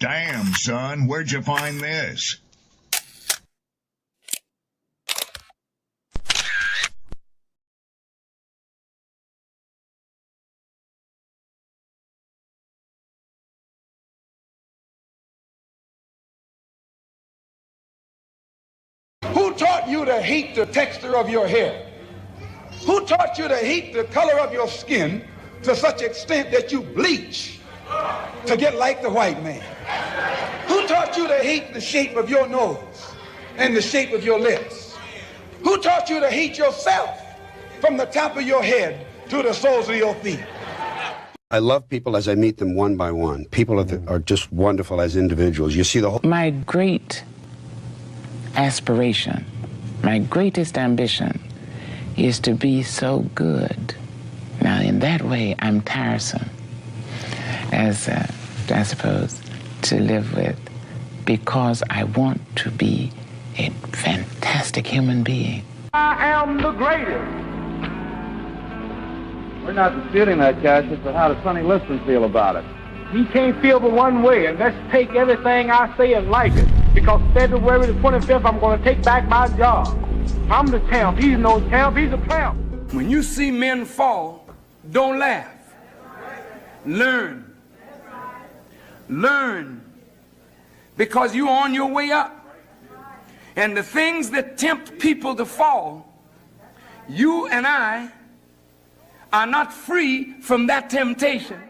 Damn, son, where'd you find this? Who taught you to hate the texture of your hair? Who taught you to hate the color of your skin to such extent that you bleach to get like the white man? Who taught you to hate the shape of your nose and the shape of your lips? Who taught you to hate yourself from the top of your head to the soles of your feet? I love people as I meet them one by one. People are just wonderful as individuals. You see the whole... My great aspiration, my greatest ambition is to be so good. Now, in that way, I'm tiresome, as I suppose, to live with, because I want to be a fantastic human being. I am the greatest. We're not disputing that, Cassius, but how does Sonny Liston feel about it? He can't feel but one way, and let's take everything I say and like it. Because February the 25th, I'm going to take back my job. I'm the champ. He's no champ. He's a tramp. When you see men fall, don't laugh. Learn. Learn. Because you're on your way up. And the things that tempt people to fall, you and I are not free from that temptation.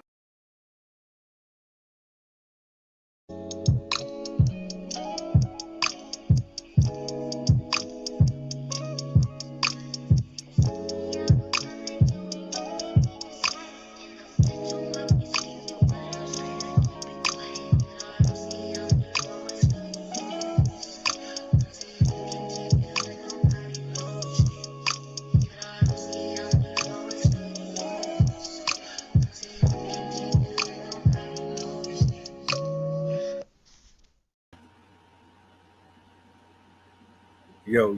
Yo.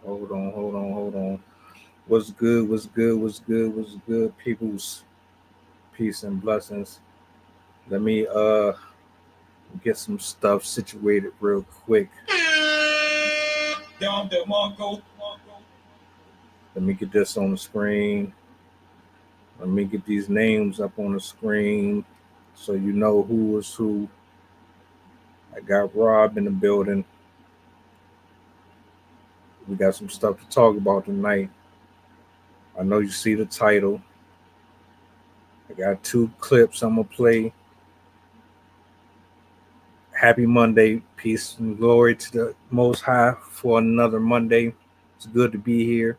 Hold on. What's good, peoples? Peace and blessings. Let me get some stuff situated real quick. Let me get this on the screen. Let me get these names up on the screen so you know who is who. I got Rob in the building. We got some stuff to talk about tonight. I know you see the title. I got 2 clips I'm going to play. Happy Monday. Peace and glory to the Most High for another Monday. It's good to be here.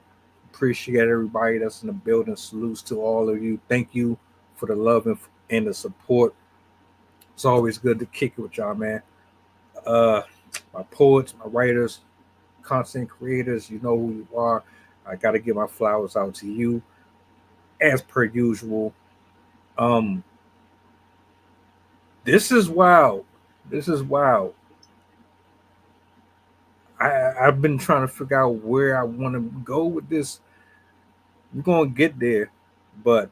Appreciate everybody that's in the building. Salutes to all of you. Thank you for the love and the support. It's always good to kick it with y'all, man. My poets, my writers, content creators, you know who you are. I got to give my flowers out to you as per usual. This is wild. I've been trying to figure out where I want to go with this. We're going to get there, but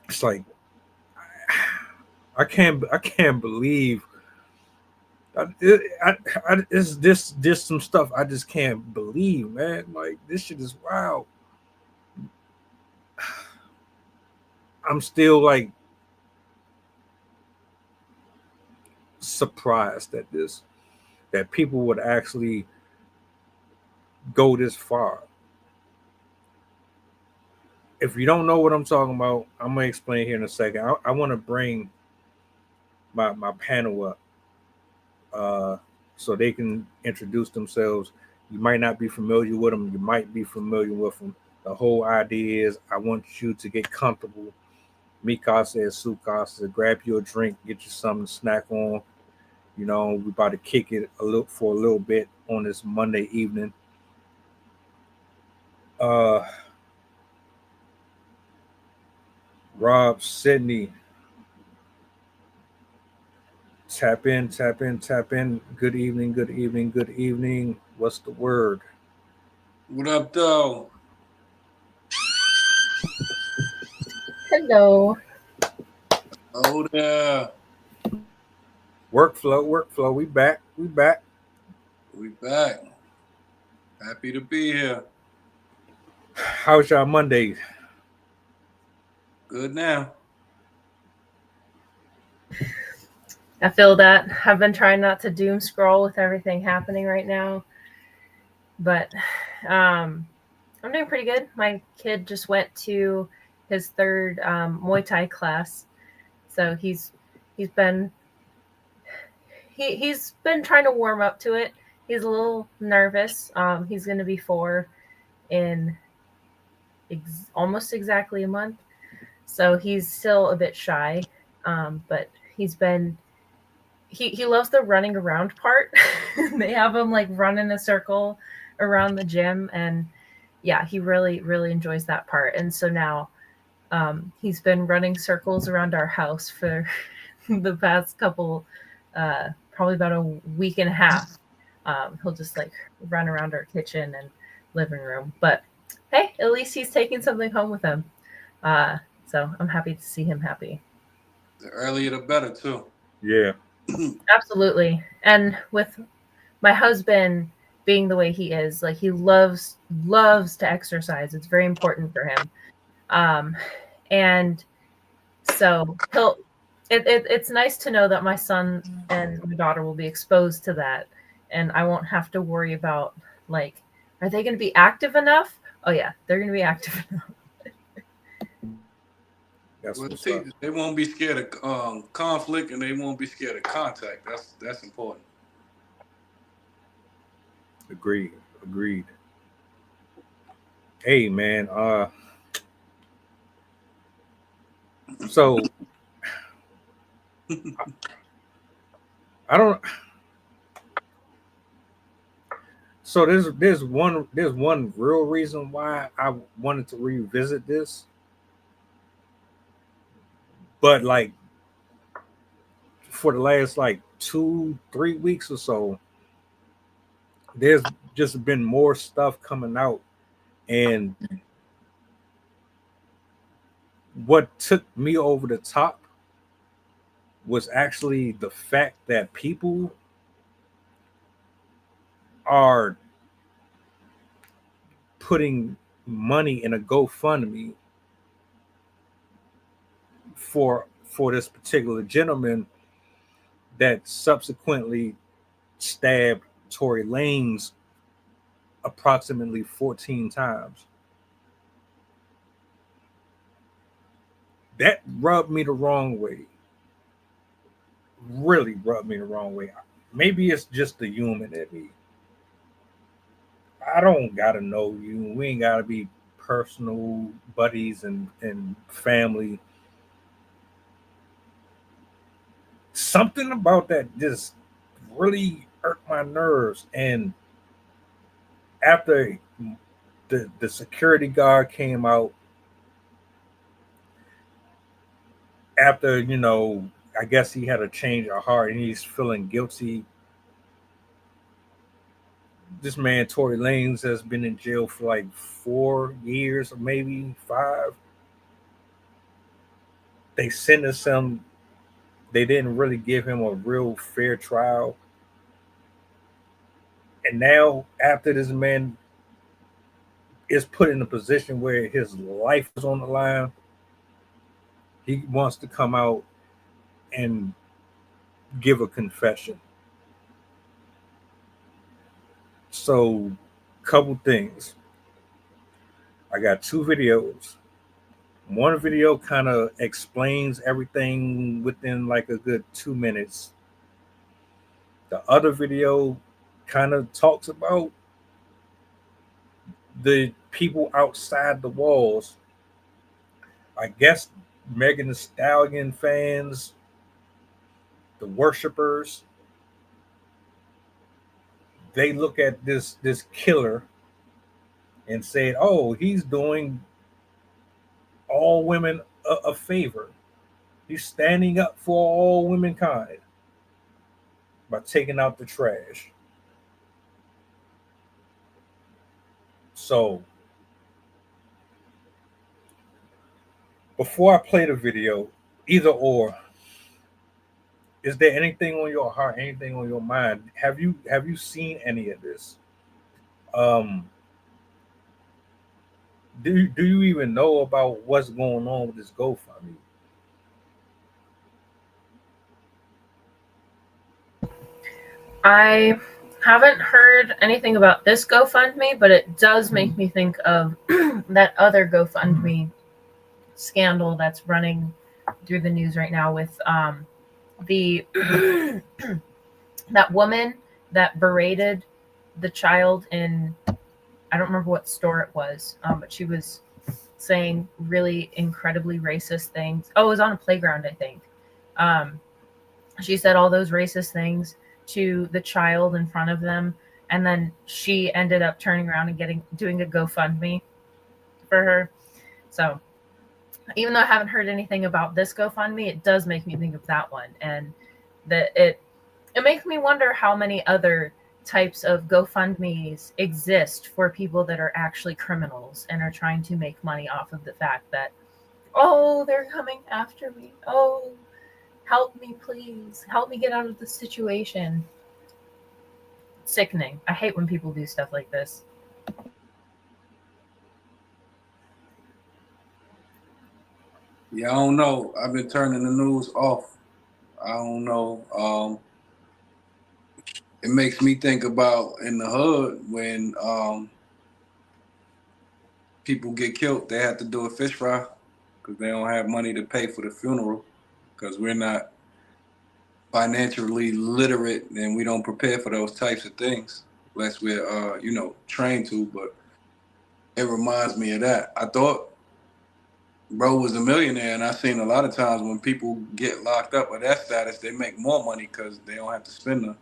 it's like I can't believe it's this some stuff I just can't believe, man. Like, this shit is wild. I'm still like surprised at this, that people would actually go this far. If you don't know what I'm talking about, I'm gonna explain here in a second. I want to bring my panel up so they can introduce themselves. You might not be familiar with them. You might be familiar with them. The whole idea is I want you to get comfortable. Mikasa and Sukasa, grab you a drink, get you something to snack on. You know, we're about to kick it for a little bit on this Monday evening. Rob, Sydney, tap in. Good evening. What's the word? What up, though? Hello. Oh, there. Workflow. We back. We back. Happy to be here. How's y'all Monday? Good now. I feel that. I've been trying not to doom scroll with everything happening right now, but I'm doing pretty good. My kid just went to his third Muay Thai class, so he's been trying to warm up to it. He's a little nervous. He's going to be 4 in almost exactly a month, so he's still a bit shy. But he's been. He loves the running around part. They have him like run in a circle around the gym, and yeah, he really, really enjoys that part. And so now he's been running circles around our house for the past couple, probably about a week and a half. He'll just like run around our kitchen and living room. But hey, at least he's taking something home with him. So I'm happy to see him happy. The earlier the better, too. Yeah. Absolutely. And with my husband being the way he is, like he loves to exercise. It's very important for him. And so it's nice to know that my son and my daughter will be exposed to that, and I won't have to worry about like, are they going to be active enough? Oh yeah, they're going to be active enough. They won't be scared of conflict, and they won't be scared of contact. That's important. Agreed. Hey man, so I don't. So there's one real reason why I wanted to revisit this. But like for the last like 2-3 weeks or so, there's just been more stuff coming out. And what took me over the top was actually the fact that people are putting money in a GoFundMe for this particular gentleman that subsequently stabbed Tory Lanez approximately 14 times. That rubbed me the wrong way. Really rubbed me the wrong way. Maybe it's just the human in me. I don't gotta know you. We ain't gotta be personal buddies and family. Something about that just really irked my nerves. And after the security guard came out, after, you know, I guess he had a change of heart and he's feeling guilty. This man, Tory Lanez, has been in jail for like 4 years or maybe 5. They sentenced him. They didn't really give him a real fair trial. And now, after this man is put in a position where his life is on the line, he wants to come out and give a confession. So, couple things. I got 2 videos. One video kind of explains everything within like a good 2 minutes. The other video kind of talks about the people outside the walls. I guess Megan Thee Stallion fans, the worshipers, they look at this killer and said, oh, he's doing all women a favor. He's standing up for all womankind by taking out the trash. So, before I play the video, either or, is there anything on your heart, anything on your mind? Have you seen any of this? Do you even know about what's going on with this GoFundMe? I haven't heard anything about this GoFundMe, but it does make me think of that other GoFundMe scandal that's running through the news right now with the that woman that berated the child in, I don't remember what store it was, but she was saying really incredibly racist things. Oh, it was on a playground, I think. She said all those racist things to the child in front of them, and then she ended up turning around and doing a GoFundMe for her. So even though I haven't heard anything about this GoFundMe, it does make me think of that one, and that it makes me wonder how many other types of GoFundMes exist for people that are actually criminals and are trying to make money off of the fact that, oh, they're coming after me. Oh, help me, please. Help me get out of this situation. Sickening. I hate when people do stuff like this. Yeah, I don't know. I've been turning the news off. I don't know. It makes me think about in the hood when people get killed, they have to do a fish fry because they don't have money to pay for the funeral because we're not financially literate and we don't prepare for those types of things unless we're, trained to. But it reminds me of that. I thought bro was a millionaire, and I've seen a lot of times when people get locked up with that status, they make more money because they don't have to spend them.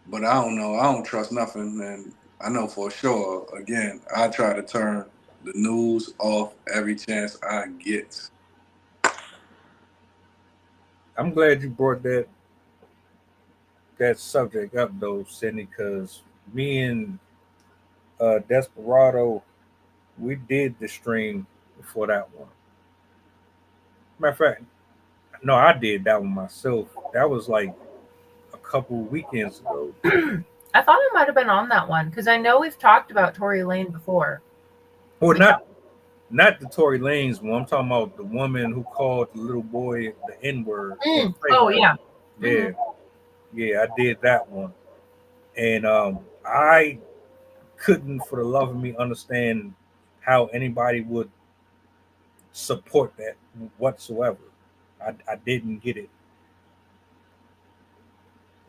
But I don't know. I don't trust nothing, and I know for sure, again, I try to turn the news off every chance I get. I'm glad you brought that subject up, though, Cindy, because me and Desperado, we did the stream before that one. Matter of fact, no, I did that one myself. That was like a couple weekends ago. I thought I might have been on that one because I know we've talked about Tory Lane before. Well, not the Tory Lanez one. I'm talking about the woman who called the little boy the N-word. Oh, yeah. Yeah. Mm-hmm. Yeah, I did that one. And I couldn't for the love of me understand how anybody would support that whatsoever. I didn't get it.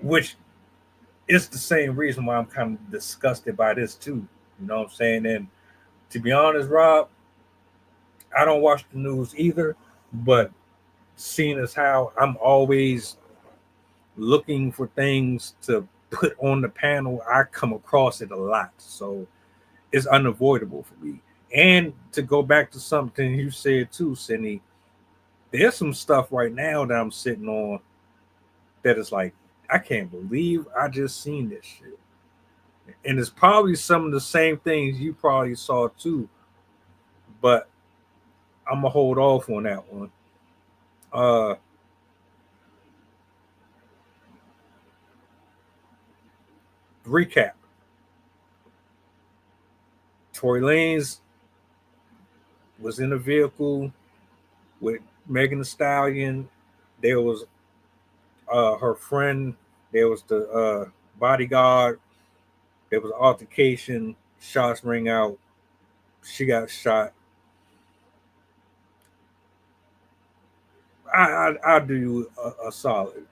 Which is the same reason why I'm kind of disgusted by this too. You know what I'm saying? And to be honest, Rob, I don't watch the news either, but seeing as how I'm always looking for things to put on the panel, I come across it a lot. So it's unavoidable for me. And to go back to something you said too, Cindy, there's some stuff right now that I'm sitting on that is like, I can't believe I just seen this shit. And it's probably some of the same things you probably saw too, but I'm gonna hold off on that one. Recap. Tory Lanez was in a vehicle with Megan Thee Stallion. There was her friend. There was the bodyguard. There was an altercation. Shots rang out. She got shot. I'll do you a solid.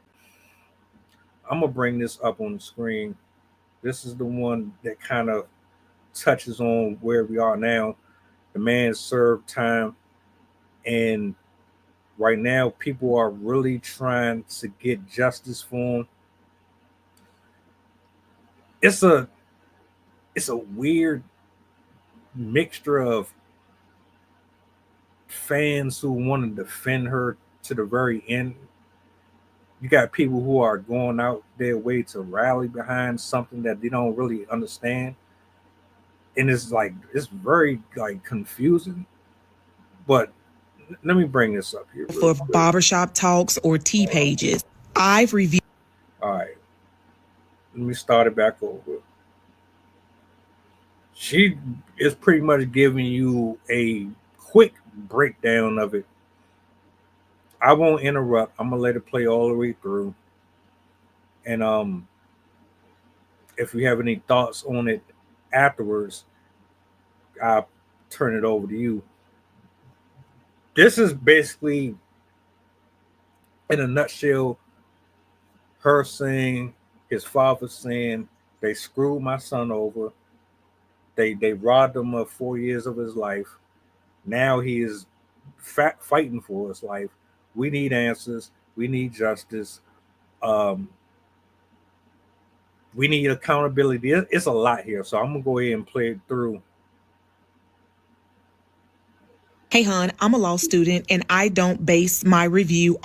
I'm gonna bring this up on the screen. This is the one that kind of touches on where we are now. The man served time, and right now people are really trying to get justice for him. It's a weird mixture of fans who want to defend her to the very end. You got people who are going out their way to rally behind something that they don't really understand. And it's very confusing. But let me bring this up here. For barbershop talks or tea pages. I've reviewed. All right, let me start it back over. She is pretty much giving you a quick breakdown of it. I won't interrupt. I'm gonna let it play all the way through. And if you have any thoughts on it afterwards, I'll turn it over to you. This is basically, in a nutshell, her saying, his father saying, they screwed my son over. They robbed him of 4 years of his life. Now he is fighting for his life. We need answers. We need justice. We need accountability. It's a lot here, so I'm gonna go ahead and play it through. Hey, hon, I'm a law student and I don't base my review.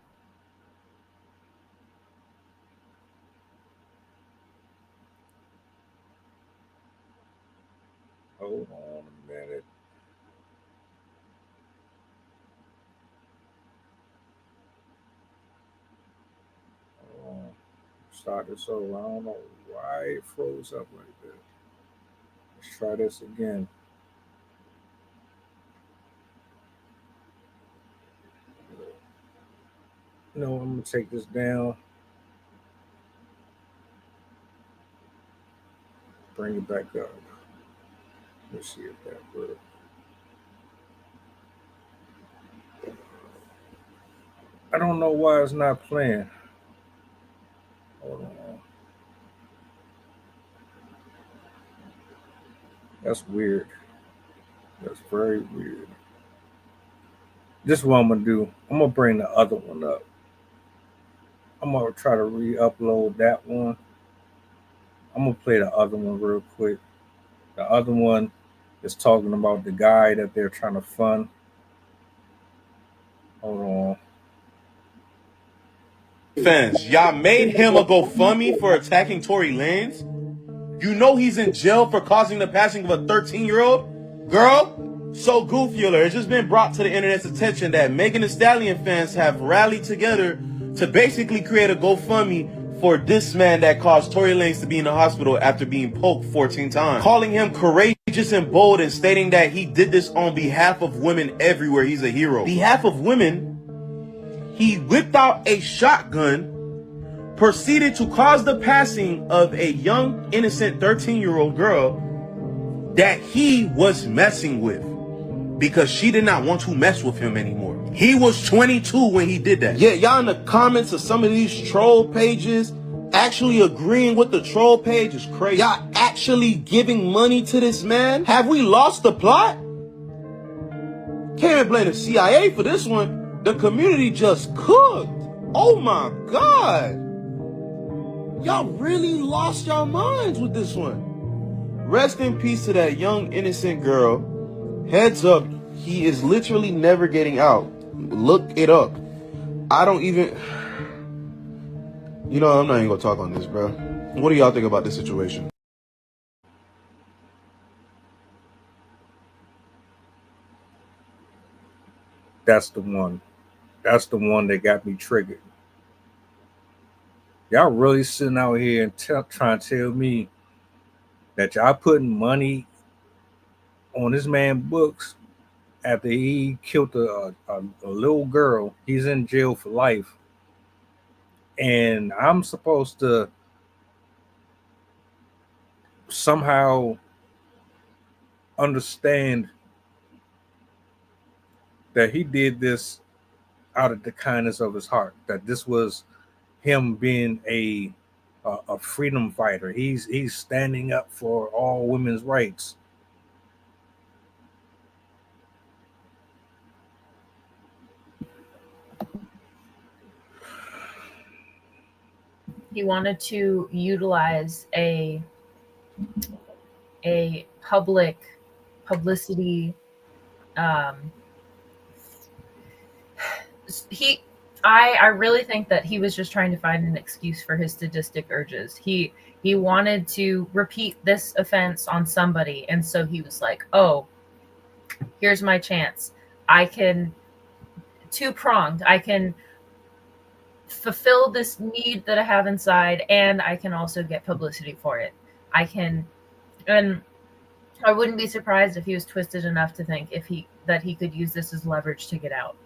Hold on a minute. Start this over. I don't know why it froze up like that. Let's try this again. No, I'm gonna take this down. Bring it back up. Let's see if that works. I don't know why it's not playing. Hold on. That's weird. That's very weird. This is what I'm gonna do. I'm gonna bring the other one up. I'm gonna try to re-upload that one. I'm gonna play the other one real quick. The other one is talking about the guy that they're trying to fund. Hold on. Fans, y'all made him a GoFundMe for attacking Tory Lanez. You know he's in jail for causing the passing of a 13-year-old girl. So goofy alert. It's just been brought to the internet's attention that Megan Thee Stallion fans have rallied together to basically create a GoFundMe for this man that caused Tory Lanez to be in the hospital after being poked 14 times. Calling him courageous and bold and stating that he did this on behalf of women everywhere. He's a hero. Behalf of women, he whipped out a shotgun, proceeded to cause the passing of a young, innocent 13-year-old girl that he was messing with because she did not want to mess with him anymore. He was 22 when he did that. Yeah, y'all in the comments of some of these troll pages actually agreeing with the troll page is crazy. Y'all actually giving money to this man? Have we lost the plot? Can't even blame the CIA for this one. The community just cooked. Oh my God. Y'all really lost y'all minds with this one. Rest in peace to that young innocent girl. Heads up, he is literally never getting out. Look it up. I don't even... You know, I'm not even gonna talk on this, bro. What do y'all think about this situation? That's the one. That's the one that got me triggered. Y'all really sitting out here and trying to tell me that y'all putting money on this man's books after he killed a little girl. He's in jail for life. And I'm supposed to somehow understand that he did this out of the kindness of his heart, that this was him being a freedom fighter. He's standing up for all women's rights. He wanted to utilize a publicity. I really think that he was just trying to find an excuse for his sadistic urges. He wanted to repeat this offense on somebody, and so he was like, "Oh, here's my chance. I can two-pronged. I can fulfill this need that I have inside, and I can also get publicity for it. I can, and I wouldn't be surprised if he was twisted enough to think that he could use this as leverage to get out.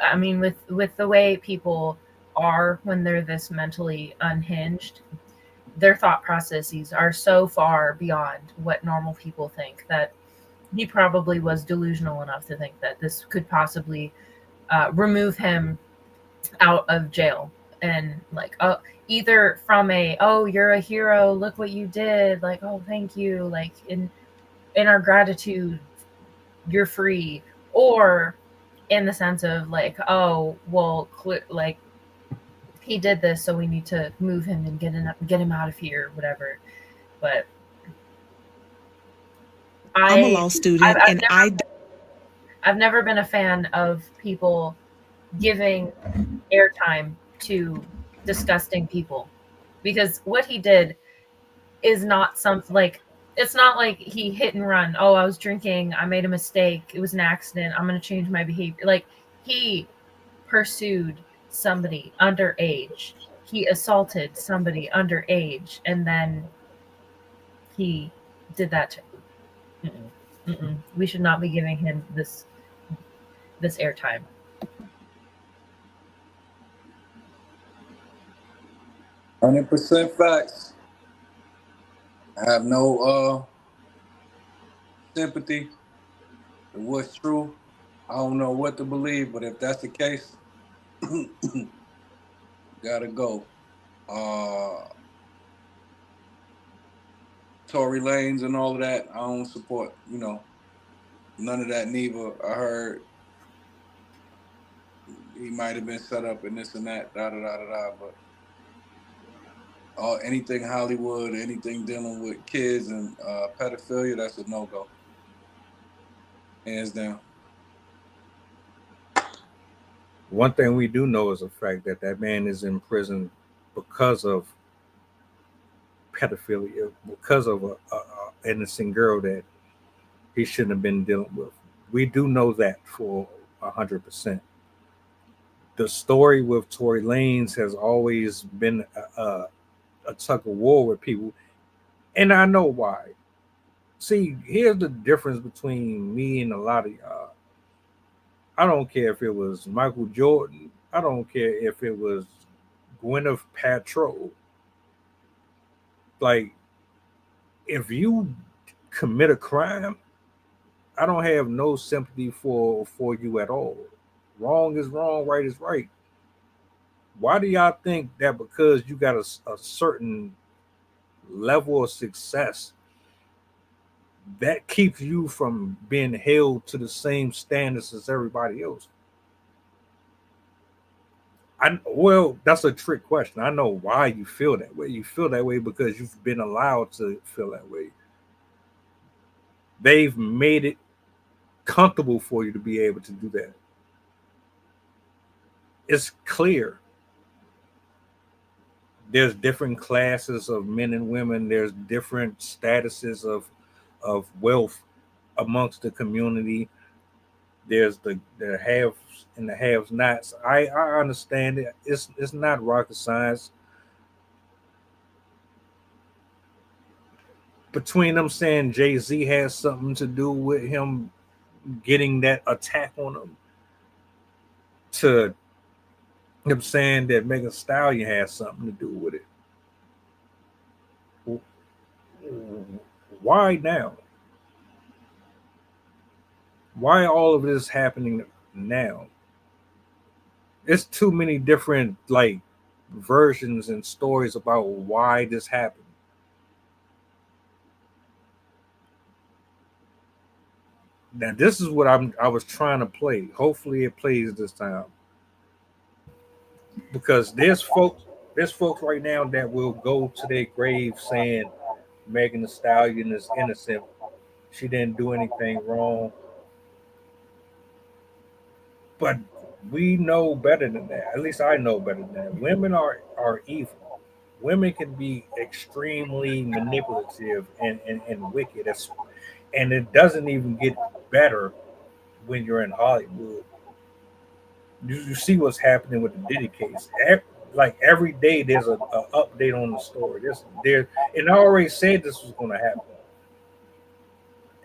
I mean, with the way people are when they're this mentally unhinged, their thought processes are so far beyond what normal people think that he probably was delusional enough to think that this could possibly remove him out of jail, and like either from a, oh, you're a hero, look what you did, like, oh, thank you, like in our gratitude you're free, or in the sense of like, oh, well, like he did this, so we need to move him and get him out of here, whatever. But I'm a law student, and I've never been a fan of people giving airtime to disgusting people, because what he did is not something like, it's not like he hit and run. Oh, I was drinking, I made a mistake, it was an accident, I'm going to change my behavior. Like, he pursued somebody underage, he assaulted somebody underage, and then he did that to, we should not be giving him this airtime. %, facts. I have no sympathy for what's true. I don't know what to believe, but if that's the case, gotta go. Tory Lanez and all of that, I don't support, none of that neither. I heard he might have been set up and this and that, but anything Hollywood, anything dealing with kids and pedophilia, that's a no-go. Hands down. One thing we do know is the fact that that man is in prison because of pedophilia, because of a innocent girl that he shouldn't have been dealing with. We do know that for 100%. The story with Tory Lanez has always been a tug of war with people, and I know why. See, here's the difference between me and a lot of y'all. I don't care if it was Michael Jordan. I don't care if it was Gwyneth Paltrow. Like, if you commit a crime, I don't have no sympathy for you at all. Wrong is wrong, right is right. Why do y'all think that because you got a certain level of success, that keeps you from being held to the same standards as everybody else? Well, that's a trick question. I know why you feel that way. You feel that way because you've been allowed to feel that way. They've made it comfortable for you to be able to do that. It's clear. There's different classes of men and women. There's different statuses of wealth amongst the community. There's the haves and the have-nots. I understand it. It's not rocket science. Between them saying Jay-Z has something to do with him getting that attack on him, to them saying that Megan Stallion has something to do with it. Why now? Why all of this happening now? It's too many different versions and stories about why this happened. Now this is what I was trying to play. Hopefully it plays this time. Because there's folks right now that will go to their grave saying Megan Thee Stallion is innocent. She didn't do anything wrong. But we know better than that. At least I know better than that. Women are evil. Women can be extremely manipulative and wicked. And it doesn't even get better when you're in Hollywood. You see what's happening with the Diddy case. Like every day, there's a update on the story. And I already said this was going to happen.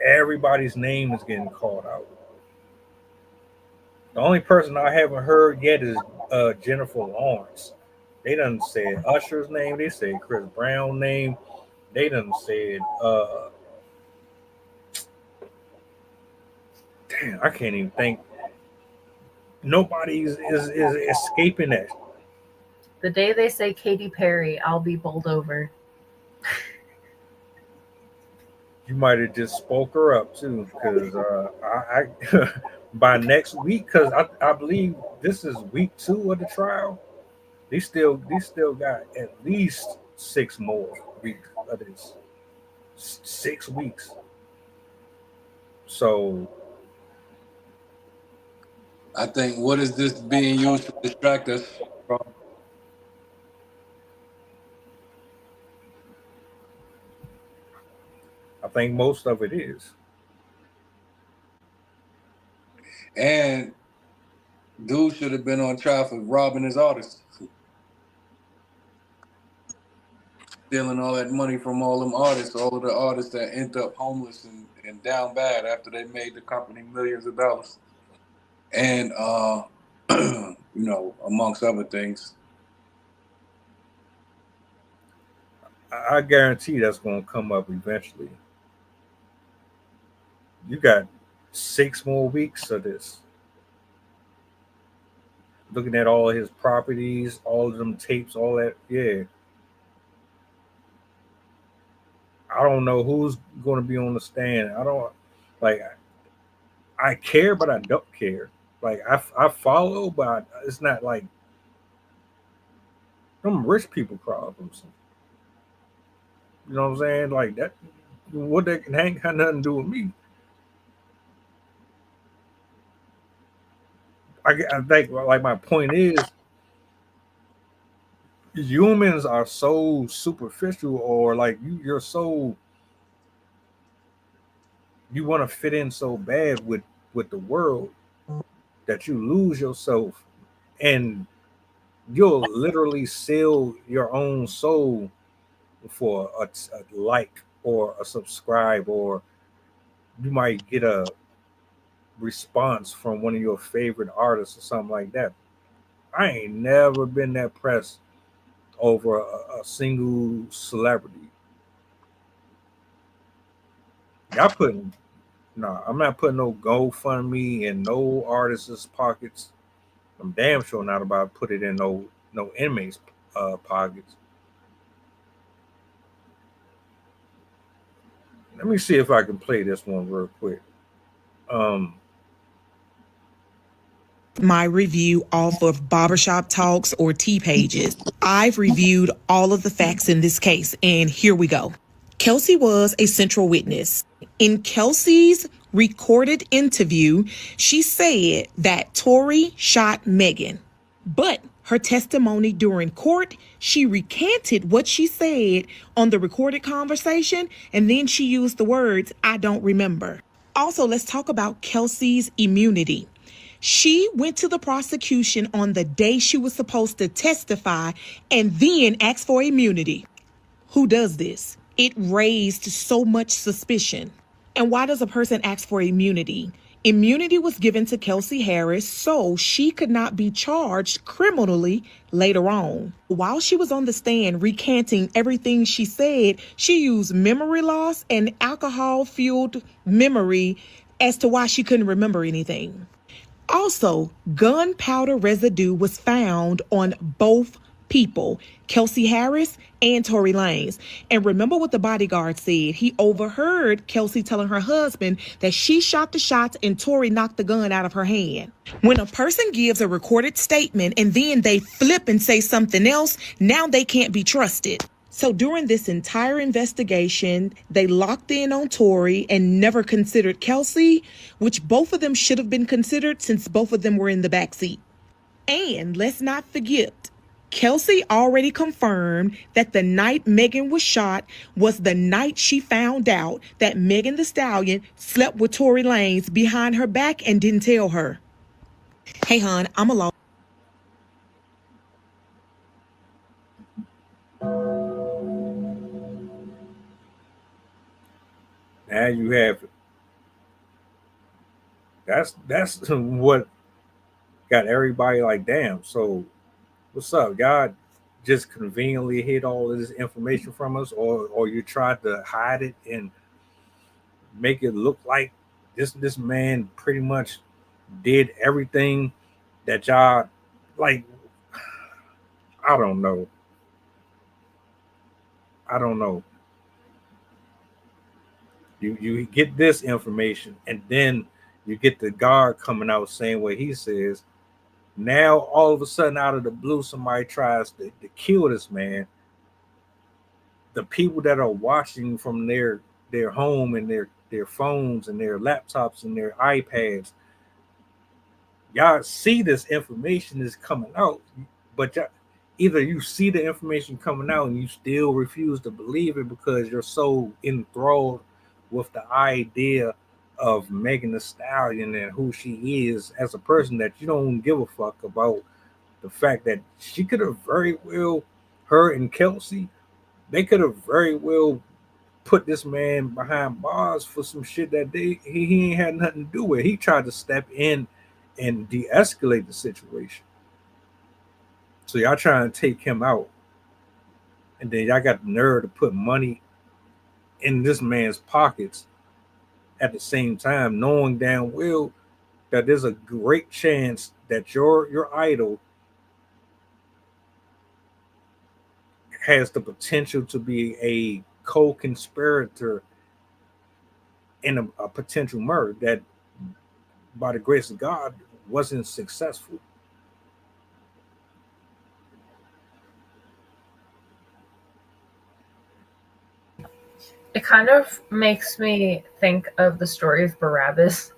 Everybody's name is getting called out. The only person I haven't heard yet is Jennifer Lawrence. They done said Usher's name. They said Chris Brown's name. They done said damn, I can't even think. Nobody is escaping that. The day they say Katy Perry, I'll be bowled over. You might have just spoke her up too, because I by next week, because I believe this is week 2 of the trial. They still got at least 6 more weeks of this. 6 weeks. So I think, what is this being used to distract us from? I think most of it is. And dude should have been on trial for robbing his artists. Stealing all that money from all them artists, all of the artists that end up homeless and down bad after they made the company millions of dollars. And, you know, amongst other things. I guarantee that's going to come up eventually. You got 6 more weeks of this. Looking at all his properties, all of them tapes, all that, yeah. I don't know who's going to be on the stand. I care, but I don't care. Like, I follow, but it's not like them rich people problems. You know what I'm saying? Like, that, what that ain't got nothing to do with me. I think, like, my point is, humans are so superficial, or like you're so, you want to fit in so bad with the world that you lose yourself, and you'll literally sell your own soul for a like or a subscribe, or you might get a response from one of your favorite artists or something like that. I ain't never been that pressed over a single celebrity. I'm not putting no GoFundMe in no artist's pockets. I'm damn sure not about to put it in no inmates' pockets. Let me see if I can play this one real quick. My review off of Barbershop Talks or T Pages. I've reviewed all of the facts in this case, and here we go. Kelsey was a central witness. In Kelsey's recorded interview, she said that Tory shot Megan. But her testimony during court, she recanted what she said on the recorded conversation, and then she used the words, "I don't remember." Also, let's talk about Kelsey's immunity. She went to the prosecution on the day she was supposed to testify and then asked for immunity. Who does this? It raised so much suspicion. And why does a person ask for immunity? Immunity was given to Kelsey Harris so she could not be charged criminally later on. While she was on the stand recanting everything she said, she used memory loss and alcohol-fueled memory as to why she couldn't remember anything. Also, gunpowder residue was found on both people, Kelsey Harris and Tory Lanez. And remember what the bodyguard said. He overheard Kelsey telling her husband that she shot the shots and Tory knocked the gun out of her hand. When a person gives a recorded statement and then they flip and say something else, now they can't be trusted. So during this entire investigation, they locked in on Tory and never considered Kelsey, which both of them should have been considered since both of them were in the backseat. And let's not forget, Kelsey already confirmed that the night Megan was shot was the night she found out that Megan Thee Stallion slept with Tory Lanez behind her back and didn't tell her. Hey, hon, I'm a law. Now you have it. That's what got everybody like, damn. So what's up? God just conveniently hid all of this information from us, or you tried to hide it and make it look like this man pretty much did everything that y'all like. I don't know. I don't know. You get this information, and then you get the guard coming out saying what he says. Now all of a sudden, out of the blue, somebody tries to kill this man. The people that are watching from their home and their phones and their laptops and their iPads, y'all see this information is coming out, but either you see the information coming out and you still refuse to believe it because you're so enthralled with the idea of Megan Thee Stallion and who she is as a person that you don't give a fuck about the fact that she could have very well, her and Kelsey, they could have very well put this man behind bars for some shit that he ain't had nothing to do with. He tried to step in and de-escalate the situation. So y'all trying to take him out, and then y'all got the nerve to put money in this man's pockets at the same time, knowing damn well that there's a great chance that your idol has the potential to be a co-conspirator in a potential murder that, by the grace of God, wasn't successful. It kind of makes me think of the story of Barabbas,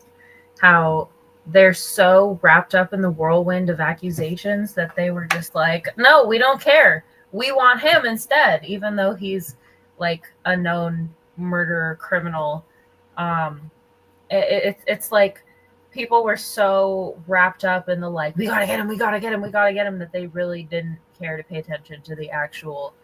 how they're so wrapped up in the whirlwind of accusations that they were just like, no, we don't care. We want him instead, even though he's like a known murderer, criminal. It's like people were so wrapped up in the like, we gotta get him, we gotta get him, we gotta get him, that they really didn't care to pay attention to the actual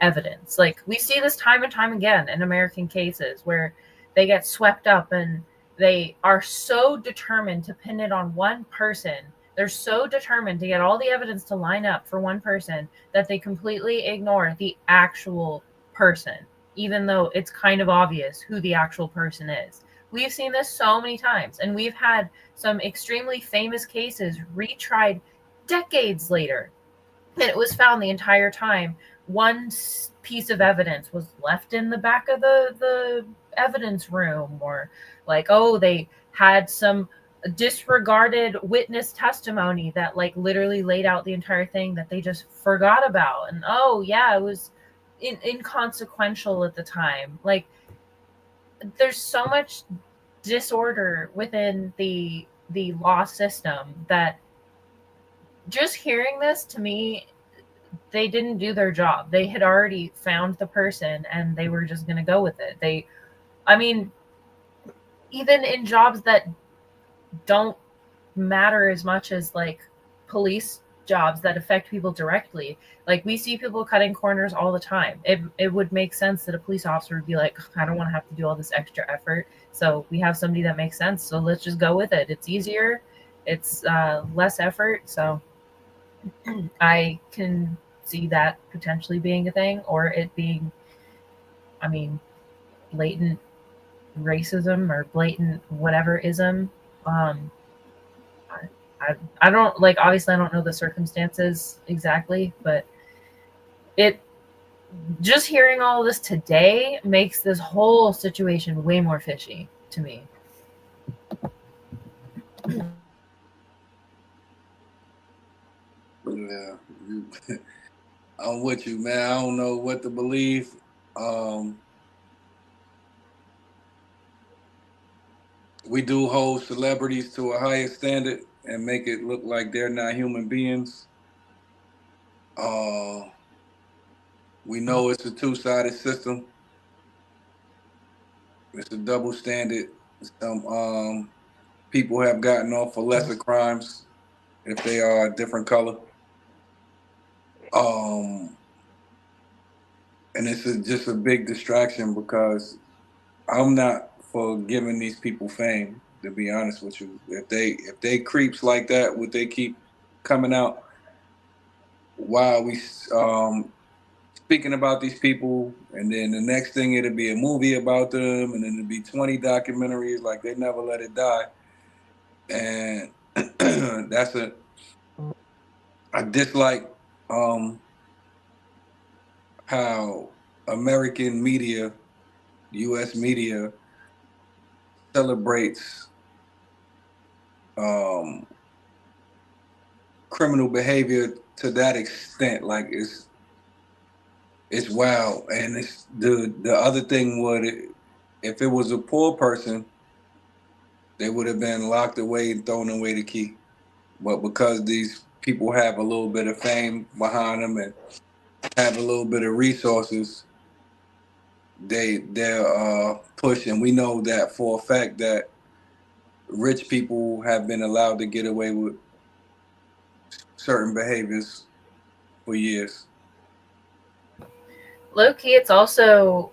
evidence. Like we see this time and time again in American cases where they get swept up and they are so determined to pin it on one person. They're so determined to get all the evidence to line up for one person that they completely ignore the actual person, even though it's kind of obvious who the actual person is. We've seen this so many times, and we've had some extremely famous cases retried decades later, and it was found the entire time one piece of evidence was left in the back of the evidence room, or like, oh, they had some disregarded witness testimony that like literally laid out the entire thing that they just forgot about, and oh yeah, it was inconsequential at the time. Like there's so much disorder within the law system that just hearing this, to me, they didn't do their job. They had already found the person and they were just going to go with it. I mean, even in jobs that don't matter as much as like police jobs that affect people directly, like we see people cutting corners all the time. It would make sense that a police officer would be like, I don't want to have to do all this extra effort. So we have somebody that makes sense. So let's just go with it. It's easier. It's less effort. So I can see that potentially being a thing, or it being, I mean, blatant racism or blatant whatever ism. I don't, like, obviously I don't know the circumstances exactly, but it, just hearing all of this today makes this whole situation way more fishy to me. Yeah, I'm with you, man. I don't know what to believe. We do hold celebrities to a higher standard and make it look like they're not human beings. We know it's a two-sided system. It's a double standard. Some people have gotten off for lesser crimes if they are a different color. And it's just a big distraction because I'm not for giving these people fame, to be honest with you. If they creeps like that, would they keep coming out? Why are we speaking about these people, and then the next thing it'll be a movie about them, and then it'll be 20 documentaries like They Never Let It Die. And I dislike how American media, US media, celebrates criminal behavior to that extent. Like it's wild. And it's the other thing if it was a poor person, they would have been locked away and thrown away the key. But because these people have a little bit of fame behind them and have a little bit of resources, they're pushing. We know that for a fact that rich people have been allowed to get away with certain behaviors for years. Low key, it's also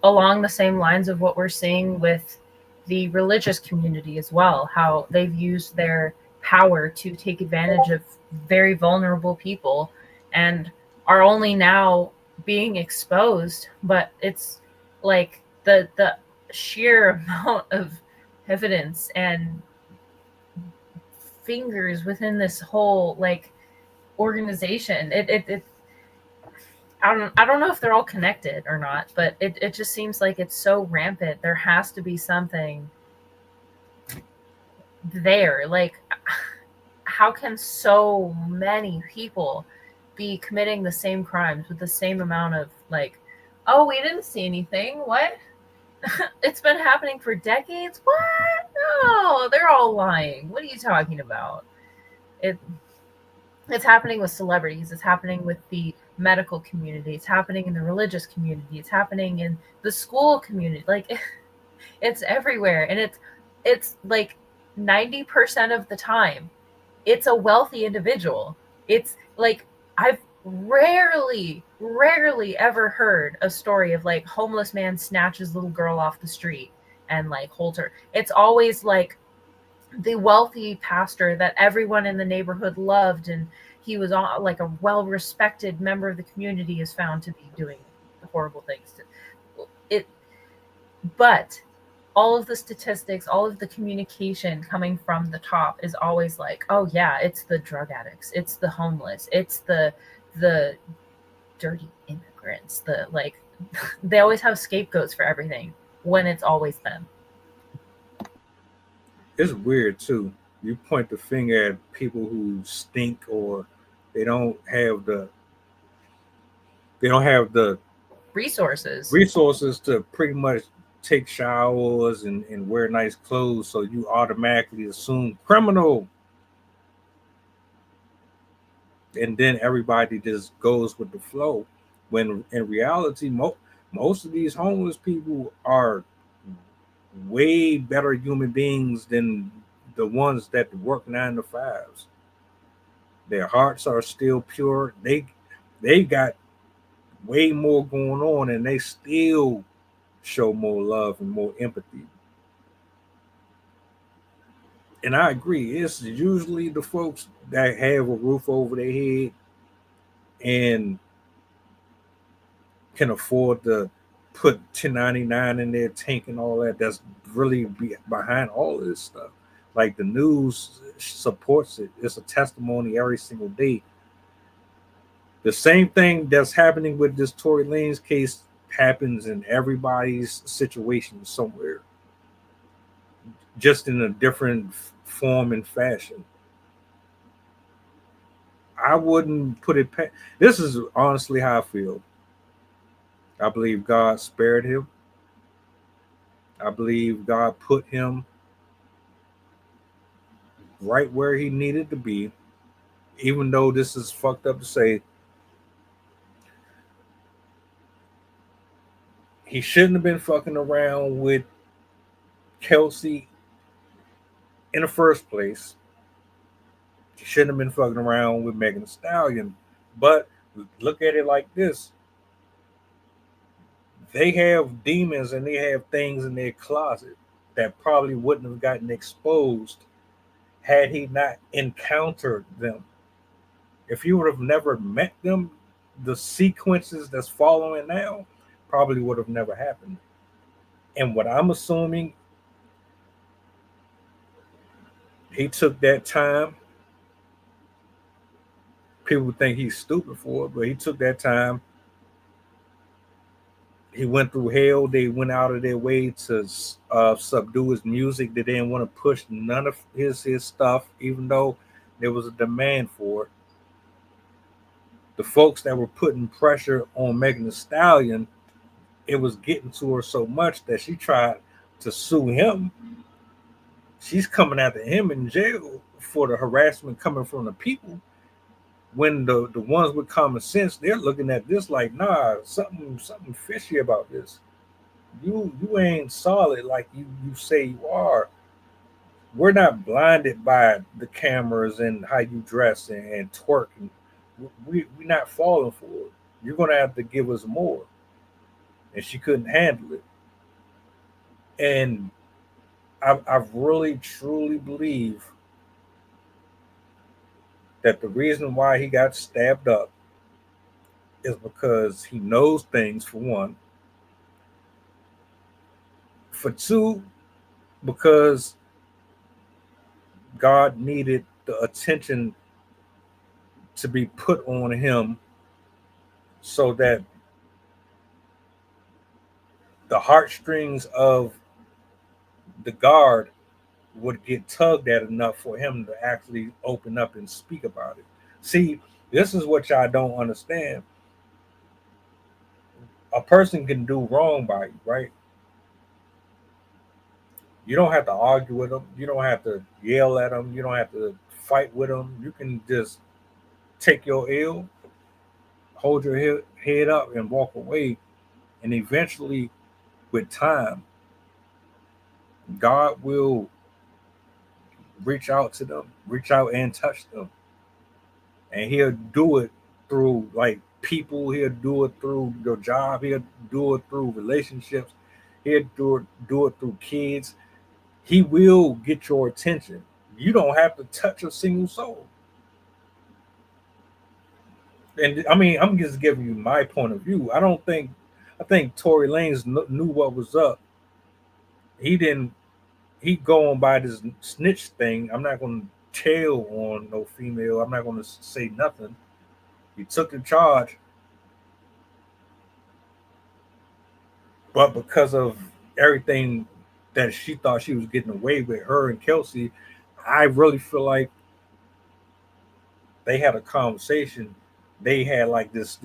along the same lines of what we're seeing with the religious community as well, how they've used their power to take advantage of very vulnerable people and are only now being exposed. But it's like the sheer amount of evidence and fingers within this whole like organization. I don't know if they're all connected or not, but it just seems like it's so rampant. There has to be something there. Like, how can so many people be committing the same crimes with the same amount of like, oh, we didn't see anything. What? It's been happening for decades. What? No, they're all lying. What are you talking about? It's happening with celebrities. It's happening with the medical community. It's happening in the religious community. It's happening in the school community. Like, it's everywhere. And it's like 90% of the time, it's a wealthy individual. It's like, I've rarely ever heard a story of like homeless man snatches little girl off the street and like holds her. It's always like the wealthy pastor that everyone in the neighborhood loved, and he was like a well-respected member of the community is found to be doing horrible things. But all of the statistics, all of the communication coming from the top is always like, oh yeah, it's the drug addicts, it's the homeless, it's the dirty immigrants, the like they always have scapegoats for everything when it's always them. It's weird too. You point the finger at people who stink or they don't have the resources to pretty much take showers and wear nice clothes, so you automatically assume criminal. And then everybody just goes with the flow. When in reality, most of these homeless people are way better human beings than the ones that work 9 to 5s. Their hearts are still pure. They got way more going on, and they still show more love and more empathy. And I agree, it's usually the folks that have a roof over their head and can afford to put 1099 in their tank and all that, that's really behind all of this stuff. Like, the news supports it. It's a testimony every single day. The same thing that's happening with this Tory Lanez case happens in everybody's situation somewhere, just in a different form and fashion. I wouldn't put it past. This is honestly how I feel. I believe God spared him. I believe God put him right where he needed to be, even though this is fucked up to say. He shouldn't have been fucking around with Kelsey in the first place. She shouldn't have been fucking around with Megan Thee Stallion. But look at it like this. They have demons and they have things in their closet that probably wouldn't have gotten exposed had he not encountered them. If you would have never met them, the sequences that's following now probably would have never happened. And what I'm assuming, he took that time. People think he's stupid for it, but he took that time. He went through hell. They went out of their way to subdue his music. They didn't want to push none of his stuff, even though there was a demand for it. The folks that were putting pressure on Megan Thee Stallion, it was getting to her so much that she tried to sue him. She's coming after him in jail for the harassment coming from the people. When the ones with common sense, they're looking at this like, nah, something fishy about this. You ain't solid like you say you are. We're not blinded by the cameras and how you dress and twerk. We're not falling for it. You're gonna have to give us more. And she couldn't handle it. And I really truly believe that the reason why he got stabbed up is because he knows things, for one. For two, because God needed the attention to be put on him so that the heartstrings of the guard would get tugged at enough for him to actually open up and speak about it. See, this is what y'all don't understand. A person can do wrong by you, right? You don't have to argue with them. You don't have to yell at them. You don't have to fight with them. You can just take your L, hold your head up, and walk away. And eventually, with time, God will reach out to them, reach out and touch them. And he'll do it through like people, he'll do it through your job, he'll do it through relationships, he'll do it through kids. He will get your attention. You don't have to touch a single soul. And I mean, I'm just giving you my point of view. I think Tory Lanez knew what was up. He go on by this snitch thing. I'm not going to tell on no female. I'm not going to say nothing. He took the charge. But because of everything that she thought she was getting away with, her and Kelsey, I really feel like they had a conversation. They had like this,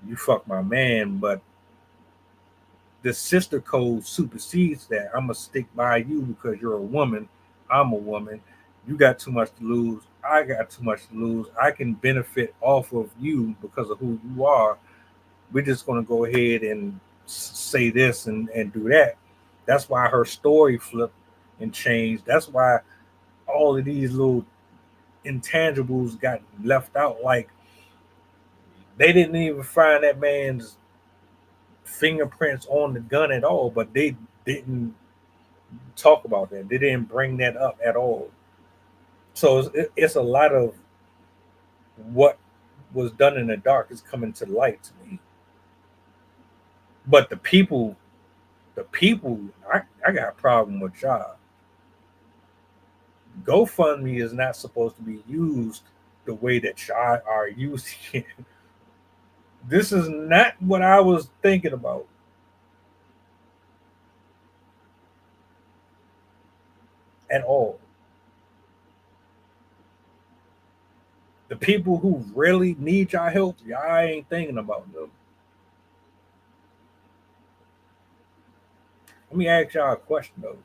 you fuck my man, but the sister code supersedes that. I'm going to stick by you because you're a woman. I'm a woman. You got too much to lose. I got too much to lose. I can benefit off of you because of who you are. We're just going to go ahead and say this and do that. That's why her story flipped and changed. That's why all of these little intangibles got left out. Like, they didn't even find that man's fingerprints on the gun at all, but they didn't talk about that. They didn't bring that up at all. So it's a lot of what was done in the dark is coming to light to me. But the people, I got a problem with y'all. GoFundMe is not supposed to be used the way that y'all are using it. This is not what I was thinking about. At all. The people who really need y'all help, y'all ain't thinking about them. Let me ask y'all a question though.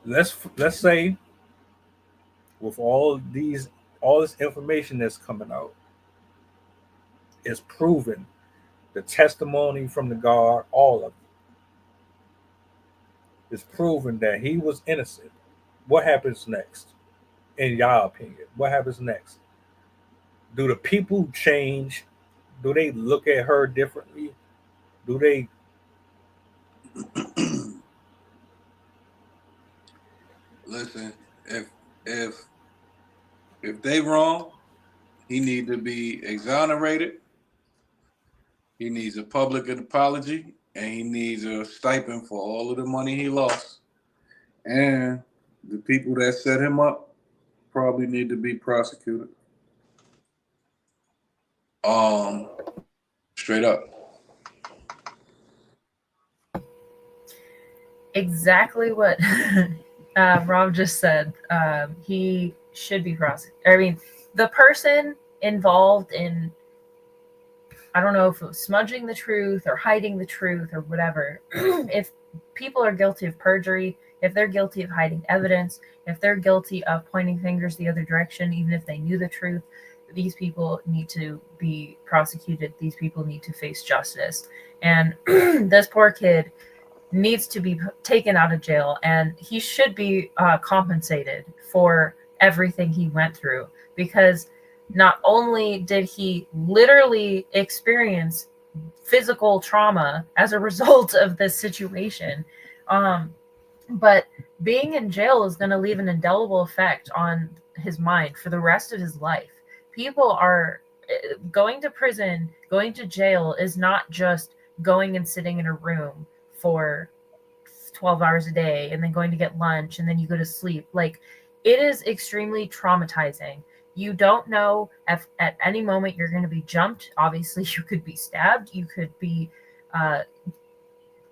Let's say with all this information that's coming out, it's proven, the testimony from the guard, all of it. It's proven that he was innocent. What happens next? In your opinion, what happens next? Do the people change? Do they look at her differently? Do they? Listen, if if they wrong, he need to be exonerated. He needs a public apology, and he needs a stipend for all of the money he lost. And the people that set him up probably need to be prosecuted. Straight up. Exactly what Rob just said. He should be prosecuted. I mean, the person involved in, I don't know if it was smudging the truth or hiding the truth or whatever. If people are guilty of perjury, if they're guilty of hiding evidence, if they're guilty of pointing fingers the other direction, even if they knew the truth, these people need to be prosecuted. These people need to face justice. And this poor kid needs to be taken out of jail, and he should be compensated for everything he went through, because not only did he literally experience physical trauma as a result of this situation, but being in jail is going to leave an indelible effect on his mind for the rest of his life. People are going to prison, going to jail is not just going and sitting in a room for 12 hours a day and then going to get lunch and then you go to sleep. Like, it is extremely traumatizing. You don't know if at any moment you're going to be jumped. Obviously, you could be stabbed. You could be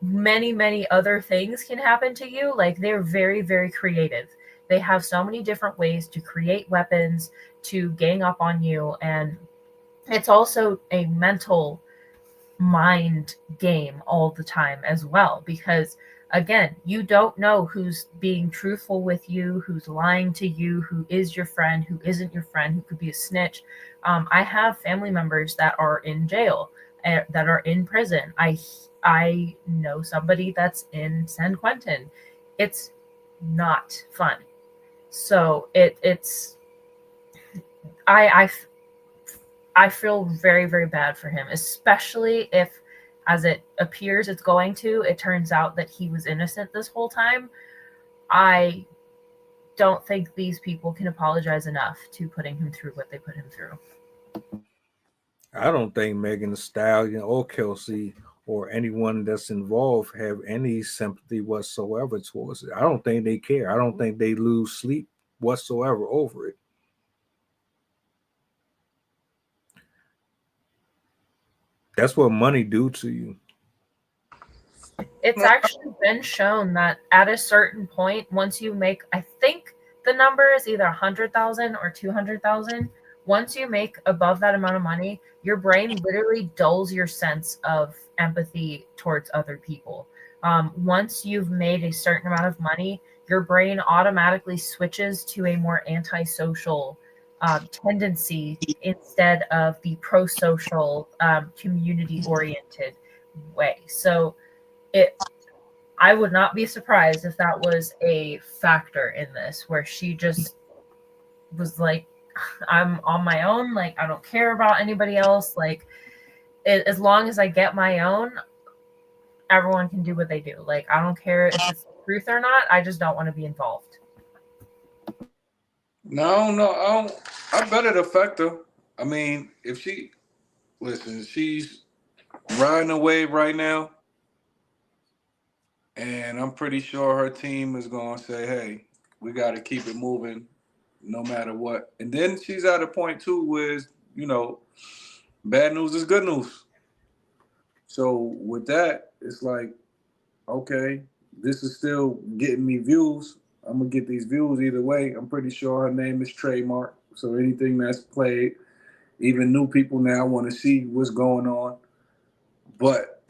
many other things can happen to you. Like, they're very, very creative. They have so many different ways to create weapons, to gang up on you. And it's also a mental mind game all the time as well, because again, you don't know who's being truthful with you, who's lying to you, who is your friend, who isn't your friend, who could be a snitch. I have family members that are in jail, that are in prison. I know somebody that's in San Quentin. It's not fun. So I feel very, very bad for him, especially if, as it appears it's going to, it turns out that he was innocent this whole time. I don't think these people can apologize enough to putting him through what they put him through. I don't think Megan Thee Stallion or Kelsey or anyone that's involved have any sympathy whatsoever towards it. I don't think they care. I don't think they lose sleep whatsoever over it. That's what money do to you. It's actually been shown that at a certain point, once you make, I think the number is either 100,000 or 200,000. Once you make above that amount of money, your brain literally dulls your sense of empathy towards other people. Once you've made a certain amount of money, your brain automatically switches to a more antisocial tendency instead of the pro-social, community-oriented way. So I would not be surprised if that was a factor in this, where she just was like, I'm on my own. Like, I don't care about anybody else. Like, as long as I get my own, everyone can do what they do. Like, I don't care if it's the truth or not. I just don't want to be involved. No, I bet it affect her. I mean, if she's riding a wave right now, and I'm pretty sure her team is going to say, hey, we got to keep it moving no matter what. And then she's at a point, too, where, bad news is good news. So with that, it's like, okay, this is still getting me views. I'm going to get these views either way. I'm pretty sure her name is trademark. So anything that's played, even new people now want to see what's going on. But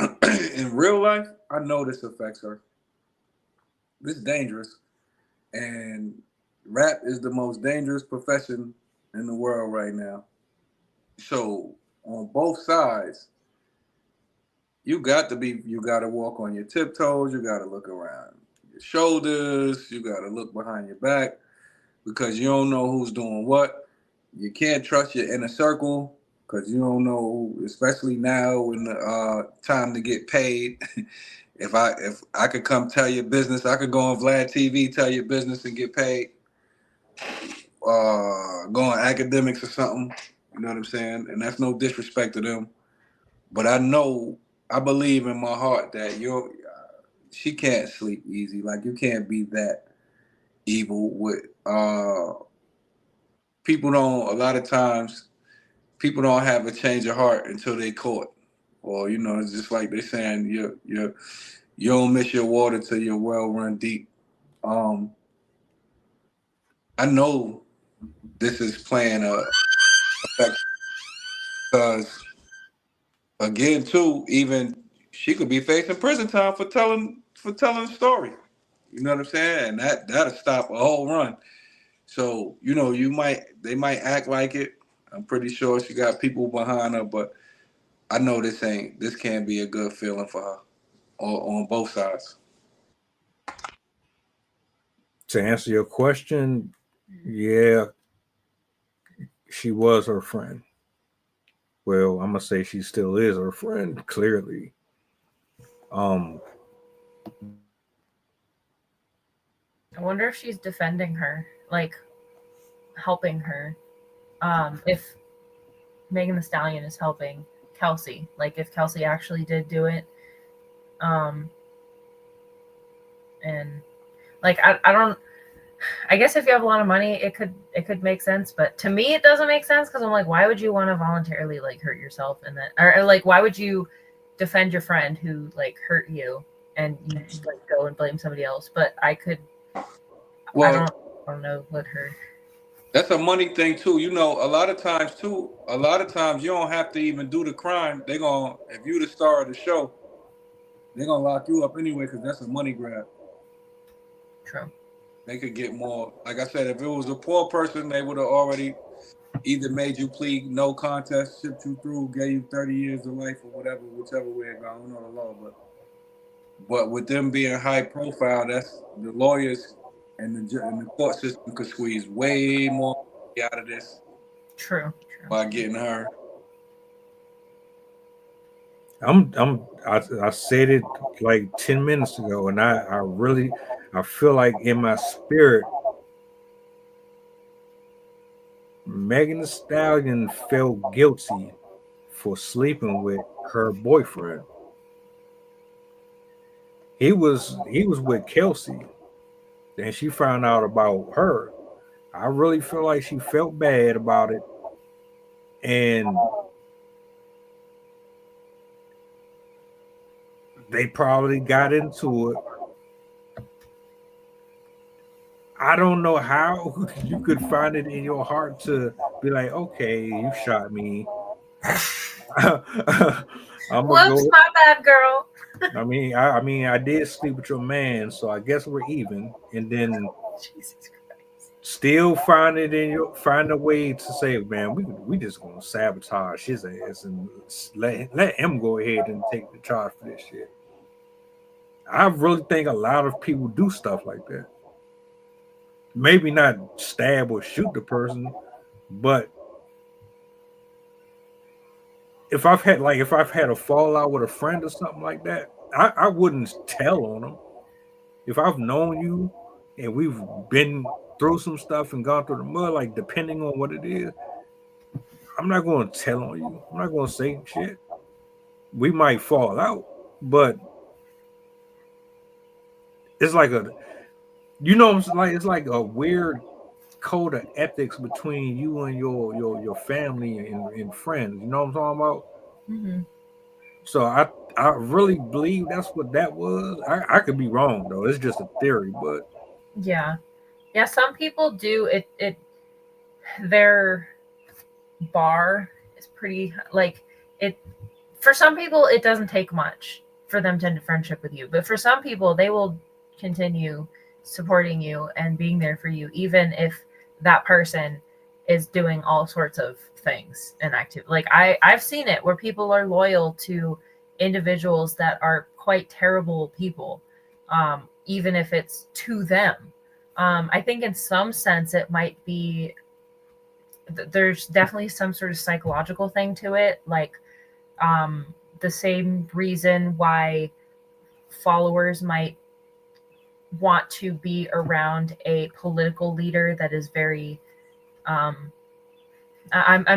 in real life, I know this affects her. This is dangerous. And rap is the most dangerous profession in the world right now. So on both sides, you got to walk on your tiptoes. You got to look around your shoulders. You got to look behind your back because you don't know who's doing what. You can't trust your inner circle because you don't know, especially now when the time to get paid. If I could come tell your business, I could go on Vlad TV, tell your business and get paid. Go on academics or something. You know what I'm saying? And that's no disrespect to them. But I believe in my heart that she can't sleep easy. Like, you can't be that evil with people don't, a lot of times, people don't have a change of heart until they caught. Or, it's just like they're saying, you don't miss your water till your well run deep. I know this is playing a effect because, again, too, even she could be facing prison time for telling the story. You know what I'm saying? And that'll stop a whole run. So, they might act like it. I'm pretty sure she got people behind her, but I know this can't be a good feeling for her on both sides. To answer your question, yeah, she was her friend. Well, I'm gonna say she still is her friend, clearly. I wonder if she's defending her, like helping her. If Megan Thee Stallion is helping Kelsey, like if Kelsey actually did do it. And like I guess if you have a lot of money, it could make sense, but to me it doesn't make sense because I'm like, why would you want to voluntarily like hurt yourself and then, or like why would you defend your friend who like hurt you and you just like go and blame somebody else? But I don't know what her. That's a money thing too. A lot of times you don't have to even do the crime. If you the star of the show, they're gonna lock you up anyway because that's a money grab. True. They could get more. Like I said, if it was a poor person, they would have already either made you plead no contest, shipped you through, gave you 30 years of life or whatever, whichever way it goes. I don't know the law, but with them being high profile, that's the lawyers and the court system could squeeze way more out of this. True. By getting her. I said it like 10 minutes ago, and I feel like in my spirit, Megan Thee Stallion felt guilty for sleeping with her boyfriend. He was with Kelsey, and she found out about her. I really feel like she felt bad about it, and they probably got into it. I don't know how you could find it in your heart to be like, okay, you shot me. Whoops, my bad, girl. I mean, I did sleep with your man, so I guess we're even. And then Jesus Christ. Still find a way to say, man, we just gonna sabotage his ass and let him go ahead and take the charge for this shit. I really think a lot of people do stuff like that. Maybe not stab or shoot the person, but if I've had a fallout with a friend or something like that, I wouldn't tell on them. If I've known you and we've been through some stuff and gone through the mud, like depending on what it is, I'm not going to tell on you. I'm not going to say shit. We might fall out, but it's like it's like a weird code of ethics between you and your family and friends. You know what I'm talking about? Mm-hmm. So I really believe that's what that was. I could be wrong though. It's just a theory, but yeah. Some people do it. Their bar is pretty like it. For some people, it doesn't take much for them to end a friendship with you, but for some people, they will continue supporting you and being there for you, even if that person is doing all sorts of things and active. Like I've seen it where people are loyal to individuals that are quite terrible people, even if it's to them. I think in some sense it might be, there's definitely some sort of psychological thing to it. Like the same reason why followers might want to be around a political leader that is very, I'm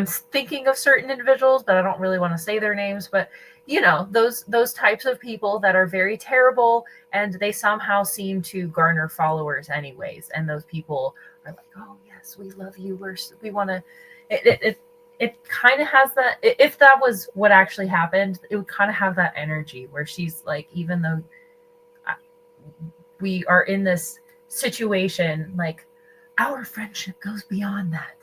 thinking of certain individuals, but I don't really want to say their names. But you know, those types of people that are very terrible, and they somehow seem to garner followers anyways. And those people are like, oh yes, we love you. We want to. It kind of has that. If that was what actually happened, it would kind of have that energy where she's like, even though we are in this situation, like our friendship goes beyond that.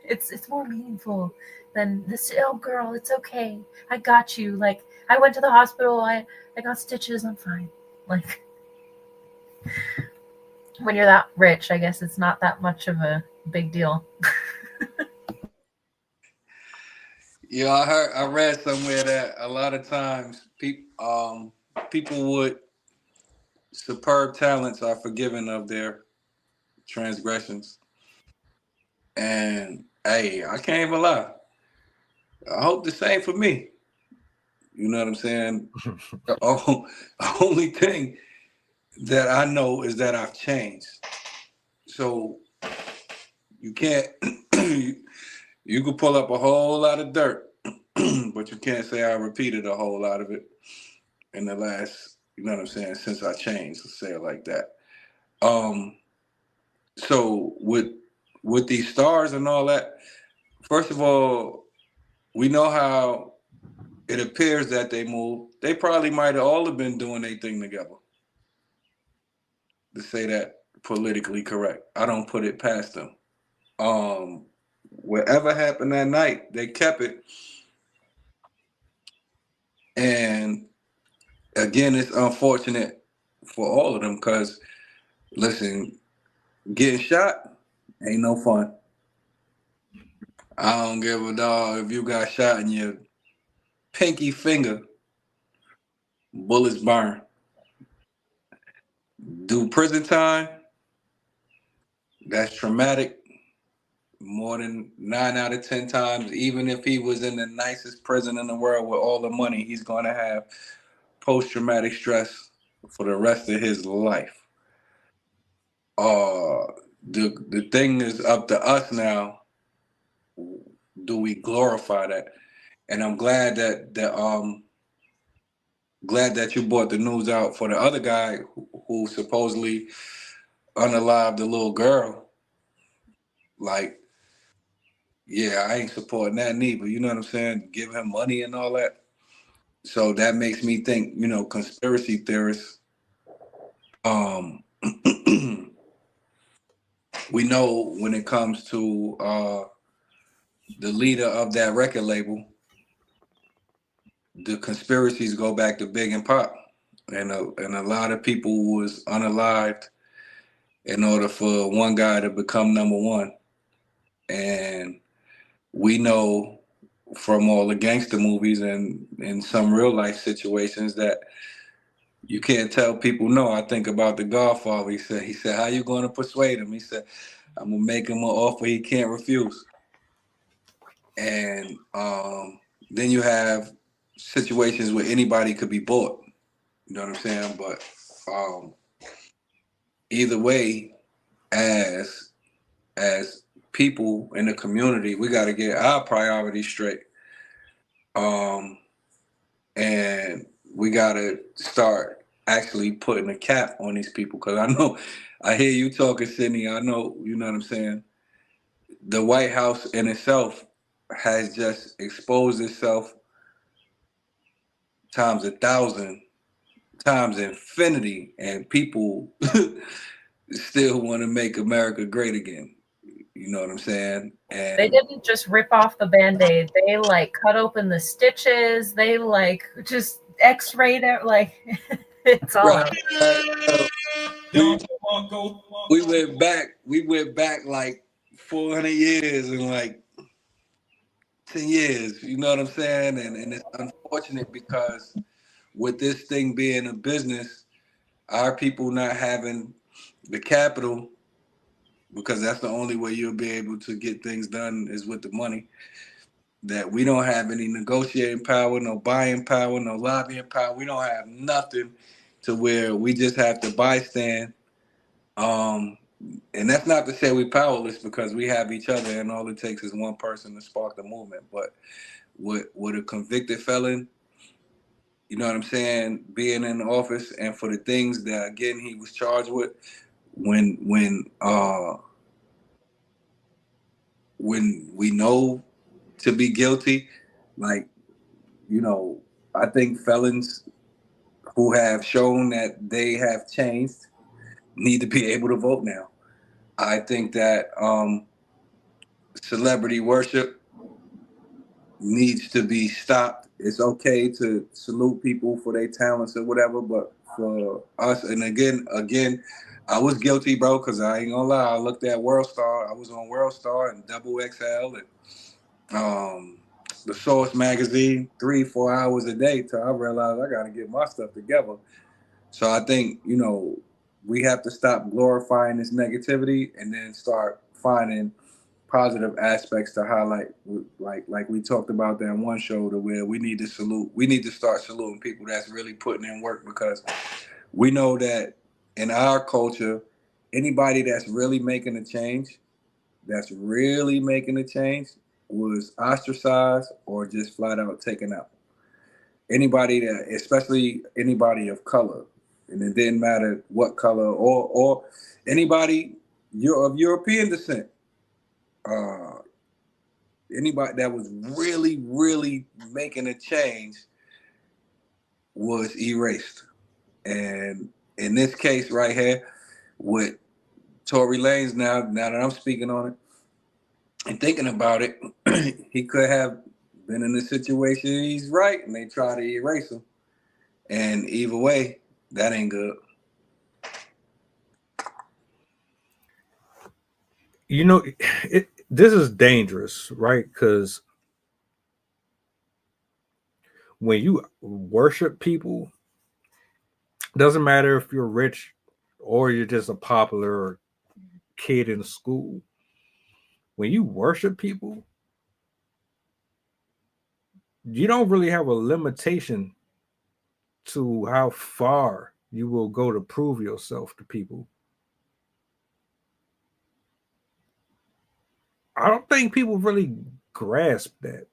It's more meaningful than this. Oh girl, it's okay, I got you. Like, I went to the hospital, I got stitches, I'm fine. Like, when you're that rich, I guess it's not that much of a big deal. Yeah, I read somewhere that a lot of times people with superb talents are forgiven of their transgressions. And hey, I can't even lie. I hope the same for me. You know what I'm saying? The only thing that I know is that I've changed. So you can't, you could pull up a whole lot of dirt, but you can't say I repeated a whole lot of it in the last, you know what I'm saying, since I changed, let's say it like that. So with these stars and all that, first of all, we know how it appears that they move. They probably might have all have been doing their thing together. To say that politically correct, I don't put it past them. Whatever happened that night, they kept it. And again, it's unfortunate for all of them because, listen, getting shot ain't no fun. I don't give a dog if you got shot in your pinky finger, bullets burn. Do prison time, that's traumatic more than 9 out of 10 times. Even if he was in the nicest prison in the world with all the money, he's going to have post-traumatic stress for the rest of his life. The thing is up to us now. Do we glorify that? And I'm glad that you brought the news out for the other guy who supposedly unalived the little girl. Like, yeah, I ain't supporting that neither. You know what I'm saying? Give him money and all that. So that makes me think, you know, conspiracy theorists. We know when it comes to the leader of that record label, the conspiracies go back to Big and Pop, and a lot of people was unalived in order for one guy to become number one. And we know from all the gangster movies and in some real life situations that you can't tell people no. I think about The Godfather. He said, how you going to persuade him? He said, I'm gonna make him an offer he can't refuse. And then you have situations where anybody could be bought. You know what I'm saying? But either way, as people in the community, we got to get our priorities straight. And we got to start actually putting a cap on these people. Because I hear you talking, Sydney. I know, you know what I'm saying? The White House in itself has just exposed itself times 1,000, times infinity, and people still want to make America great again. You know what I'm saying? And they didn't just rip off the Band-Aid. They like cut open the stitches. They like just x-rayed it. Like it's all out. We went back like 400 years and like 10 years. You know what I'm saying? And it's unfortunate because with this thing being a business, our people not having the capital, because that's the only way you'll be able to get things done is with the money, that we don't have any negotiating power, no buying power, no lobbying power. We don't have nothing to where we just have to bystand. And that's not to say we're powerless, because we have each other, and all it takes is one person to spark the movement. But with a convicted felon, you know what I'm saying, being in office, and for the things that, again, he was charged with, when we know to be guilty, like, you know, I think felons who have shown that they have changed need to be able to vote now. I think that celebrity worship needs to be stopped. It's okay to salute people for their talents or whatever, but for us, and again, I was guilty, bro, because I ain't gonna lie. I looked at World Star. I was on World Star and Double XL and the Source magazine 3-4 hours a day till I realized I got to get my stuff together. So I think, you know, we have to stop glorifying this negativity and then start finding positive aspects to highlight, like we talked about that in one show, to where we need to start saluting people that's really putting in work, because we know that in our culture, anybody that's really making a change was ostracized or just flat out taken out. Anybody that, especially anybody of color, and it didn't matter what color, or anybody of European descent, anybody that was really, really making a change was erased. And in this case right here, with Tory Lanez, now that I'm speaking on it and thinking about it, he could have been in a situation he's right, and they try to erase him. And either way, that ain't good. You know, this is dangerous, right? Because when you worship people, doesn't matter if you're rich or you're just a popular kid in school. When you worship people, you don't really have a limitation to how far you will go to prove yourself to people. I don't think people really grasp that.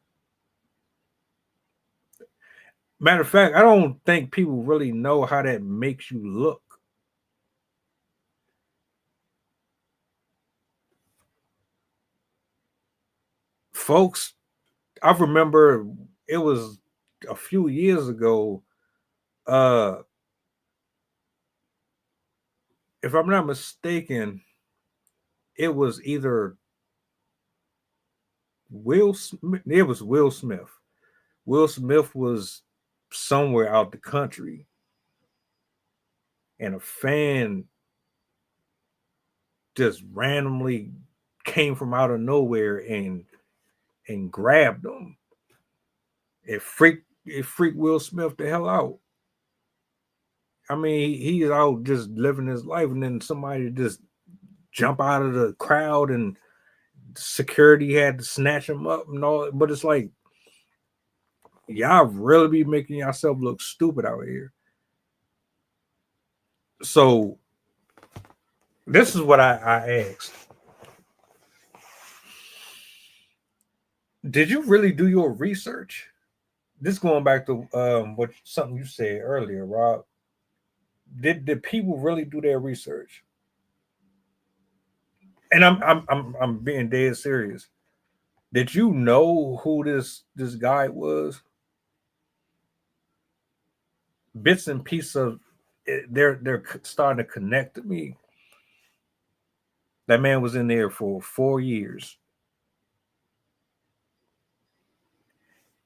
Matter of fact, I don't think people really know how that makes you look. Folks, I remember it was a few years ago. If I'm not mistaken, it was either Will Smith. It was Will Smith. Will Smith was somewhere out the country, and a fan just randomly came from out of nowhere and grabbed him. It freaked Will Smith the hell out. I mean, he's out just living his life, and then somebody just jump out of the crowd, and security had to snatch him up and all. But it's like, y'all really be making yourself look stupid out here. So this is what I asked. Did you really do your research? This going back to something you said earlier, Rob. Did people really do their research? And I'm being dead serious. Did you know who this guy was? Bits and pieces of they're starting to connect to me. That man was in there for 4 years.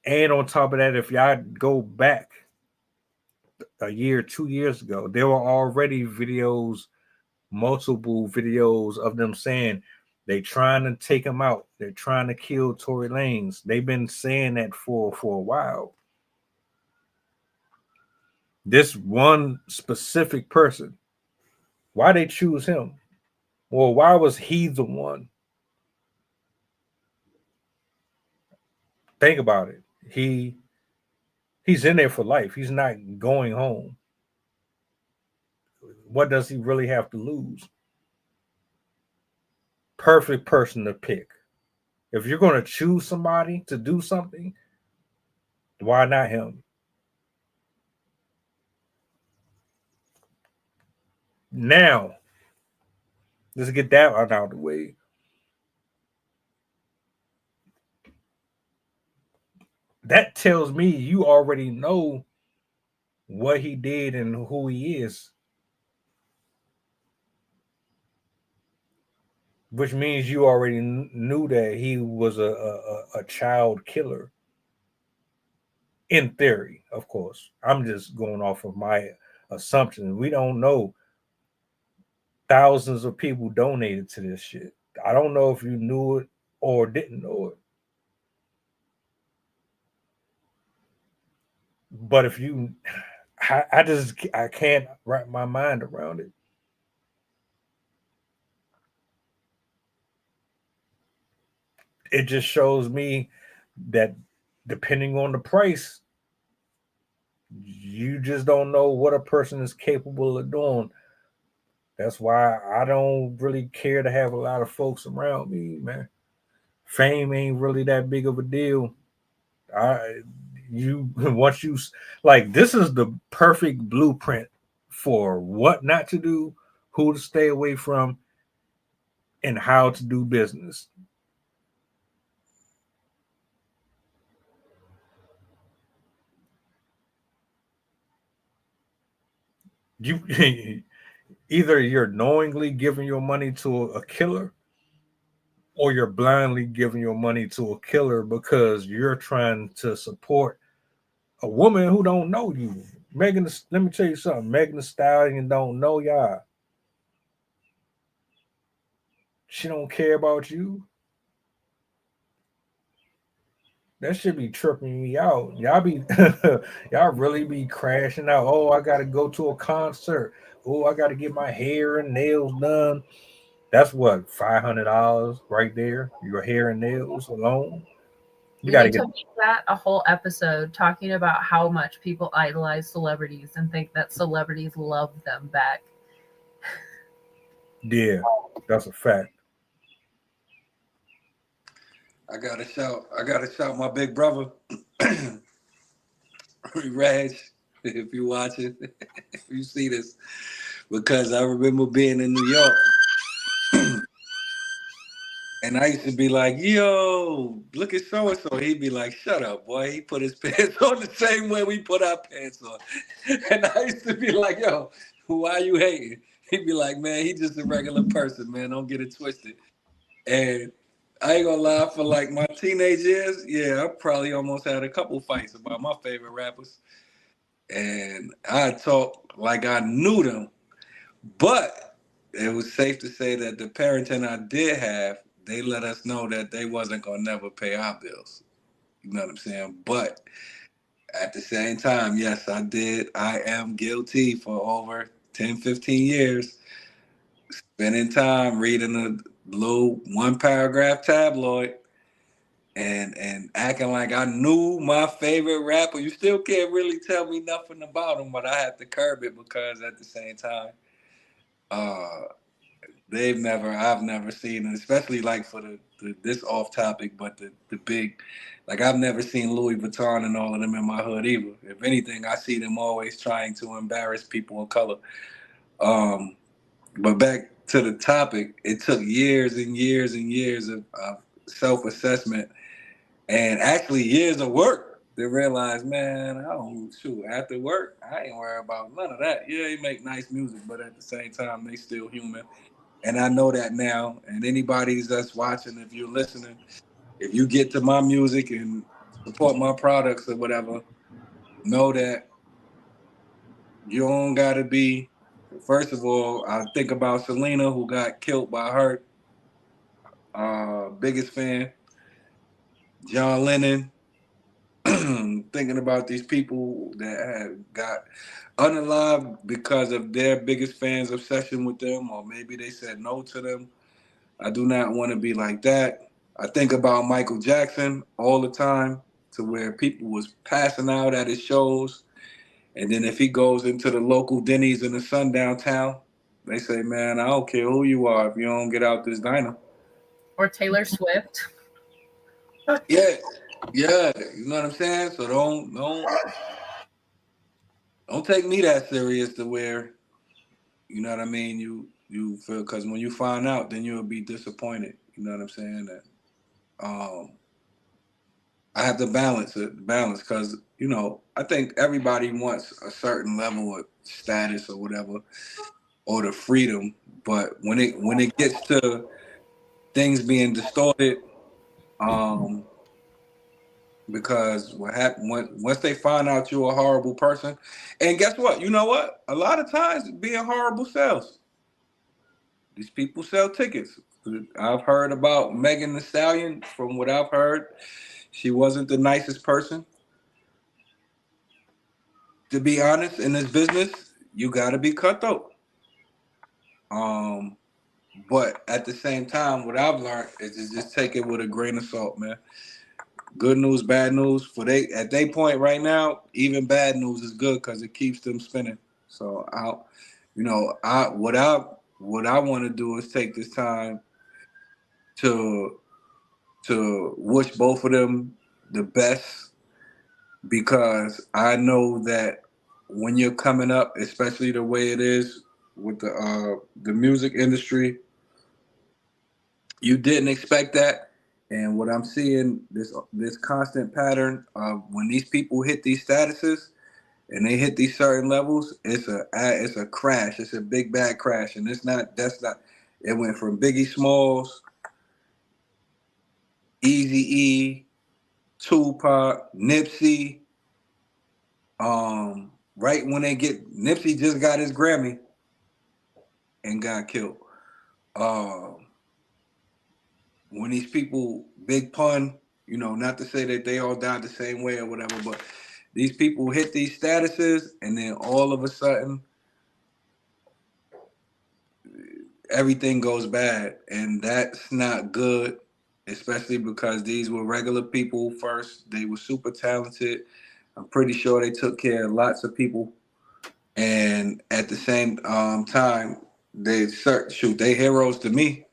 And on top of that, if y'all go back a year, 2 years ago, there were already videos, multiple videos of them saying they trying to take him out. They're trying to kill Tory Lanez. They've been saying that for a while. This one specific person, why they choose him? Or why was he the one? Think about it. He's in there for life. He's not going home. What does he really have to lose? Perfect person to pick. If you're going to choose somebody to do something, why not him? Now, let's get that out of the way. That tells me you already know what he did and who he is, which means you already knew that he was a child killer. In theory, of course. I'm just going off of my assumptions. We don't know. Thousands of people donated to this shit. I don't know if you knew it or didn't know it. But if you, I can't wrap my mind around it. It just shows me that depending on the price, you just don't know what a person is capable of doing. That's why I don't really care to have a lot of folks around me, man. Fame ain't really that big of a deal. Once you like, this is the perfect blueprint for what not to do, who to stay away from, and how to do business. You either you're knowingly giving your money to a killer, or you're blindly giving your money to a killer because you're trying to support a woman who don't know you. Let me tell you something. Megan Thee Stallion don't know y'all. She don't care about you. That should be tripping me out. Y'all really be crashing out. Oh, I gotta go to a concert. Oh, I gotta get my hair and nails done. That's what, $500 right there. Your hair and nails alone. You gotta need to make that a whole episode talking about how much people idolize celebrities and think that celebrities love them back. Yeah, that's a fact. I gotta shout my big brother, Raj, if you watch it, if you see this, because I remember being in New York. And I used to be like, yo, look at so-and-so. He'd be like, shut up, boy. He put his pants on the same way we put our pants on. And I used to be like, yo, why you hating? He'd be like, man, he just a regular person, man. Don't get it twisted. And I ain't gonna lie, for like my teenage years, yeah, I probably almost had a couple fights about my favorite rappers. And I talk like I knew them. But it was safe to say that the parenting I did have, they let us know that they wasn't gonna never pay our bills. You know what I'm saying? But at the same time, yes, I did. I am guilty for over 10, 15 years spending time reading a little one paragraph tabloid and acting like I knew my favorite rapper. You still can't really tell me nothing about him, but I had to curb it because at the same time, I've never seen, and especially like for this off topic, but the big, like I've never seen Louis Vuitton and all of them in my hood either. If anything, I see them always trying to embarrass people of color. But back to the topic, it took years and years and years of self-assessment and actually years of work to realize, man, after work, I ain't worried about none of that. Yeah, they make nice music, but at the same time, they still human. And I know that now. And anybody that's watching, if you're listening, if you get to my music and support my products or whatever, know that you don't gotta be. First of all, I think about Selena, who got killed by her biggest fan, John Lennon, thinking about these people that have got unalive because of their biggest fans' obsession with them, or maybe they said no to them. I do not want to be like that. I think about Michael Jackson all the time, to where people was passing out at his shows, and then if he goes into the local Denny's in the sundown town, they say, "Man, I don't care who you are if you don't get out this diner." Or Taylor Swift. Yeah, yeah, you know what I'm saying. So don't take me that serious to where, you know what I mean. You feel, because when you find out, then you'll be disappointed. You know what I'm saying. That I have to balance because I think everybody wants a certain level of status or whatever, or the freedom. But when it gets to things being distorted, because what happened once they find out you're a horrible person, and guess what? You know what? A lot of times being horrible sells. These people sell tickets. I've heard about Megan Thee Stallion. From what I've heard, she wasn't the nicest person. To be honest, in this business, you got to be cutthroat. But at the same time, what I've learned is to just take it with a grain of salt, man. Good news, bad news. At their point right now, even bad news is good because it keeps them spinning. So what I want to do is take this time to wish both of them the best, because I know that when you're coming up, especially the way it is with the music industry, you didn't expect that. And what I'm seeing, this constant pattern of when these people hit these statuses and they hit these certain levels, it's a crash. It's a big bad crash, and that's not. It went from Biggie Smalls, Eazy-E, Tupac, Nipsey. Right when Nipsey just got his Grammy and got killed. When these people, Big Pun, not to say that they all died the same way or whatever, but these people hit these statuses, and then all of a sudden, everything goes bad, and that's not good, especially because these were regular people first. They were super talented. I'm pretty sure they took care of lots of people, and at the same time, they heroes to me.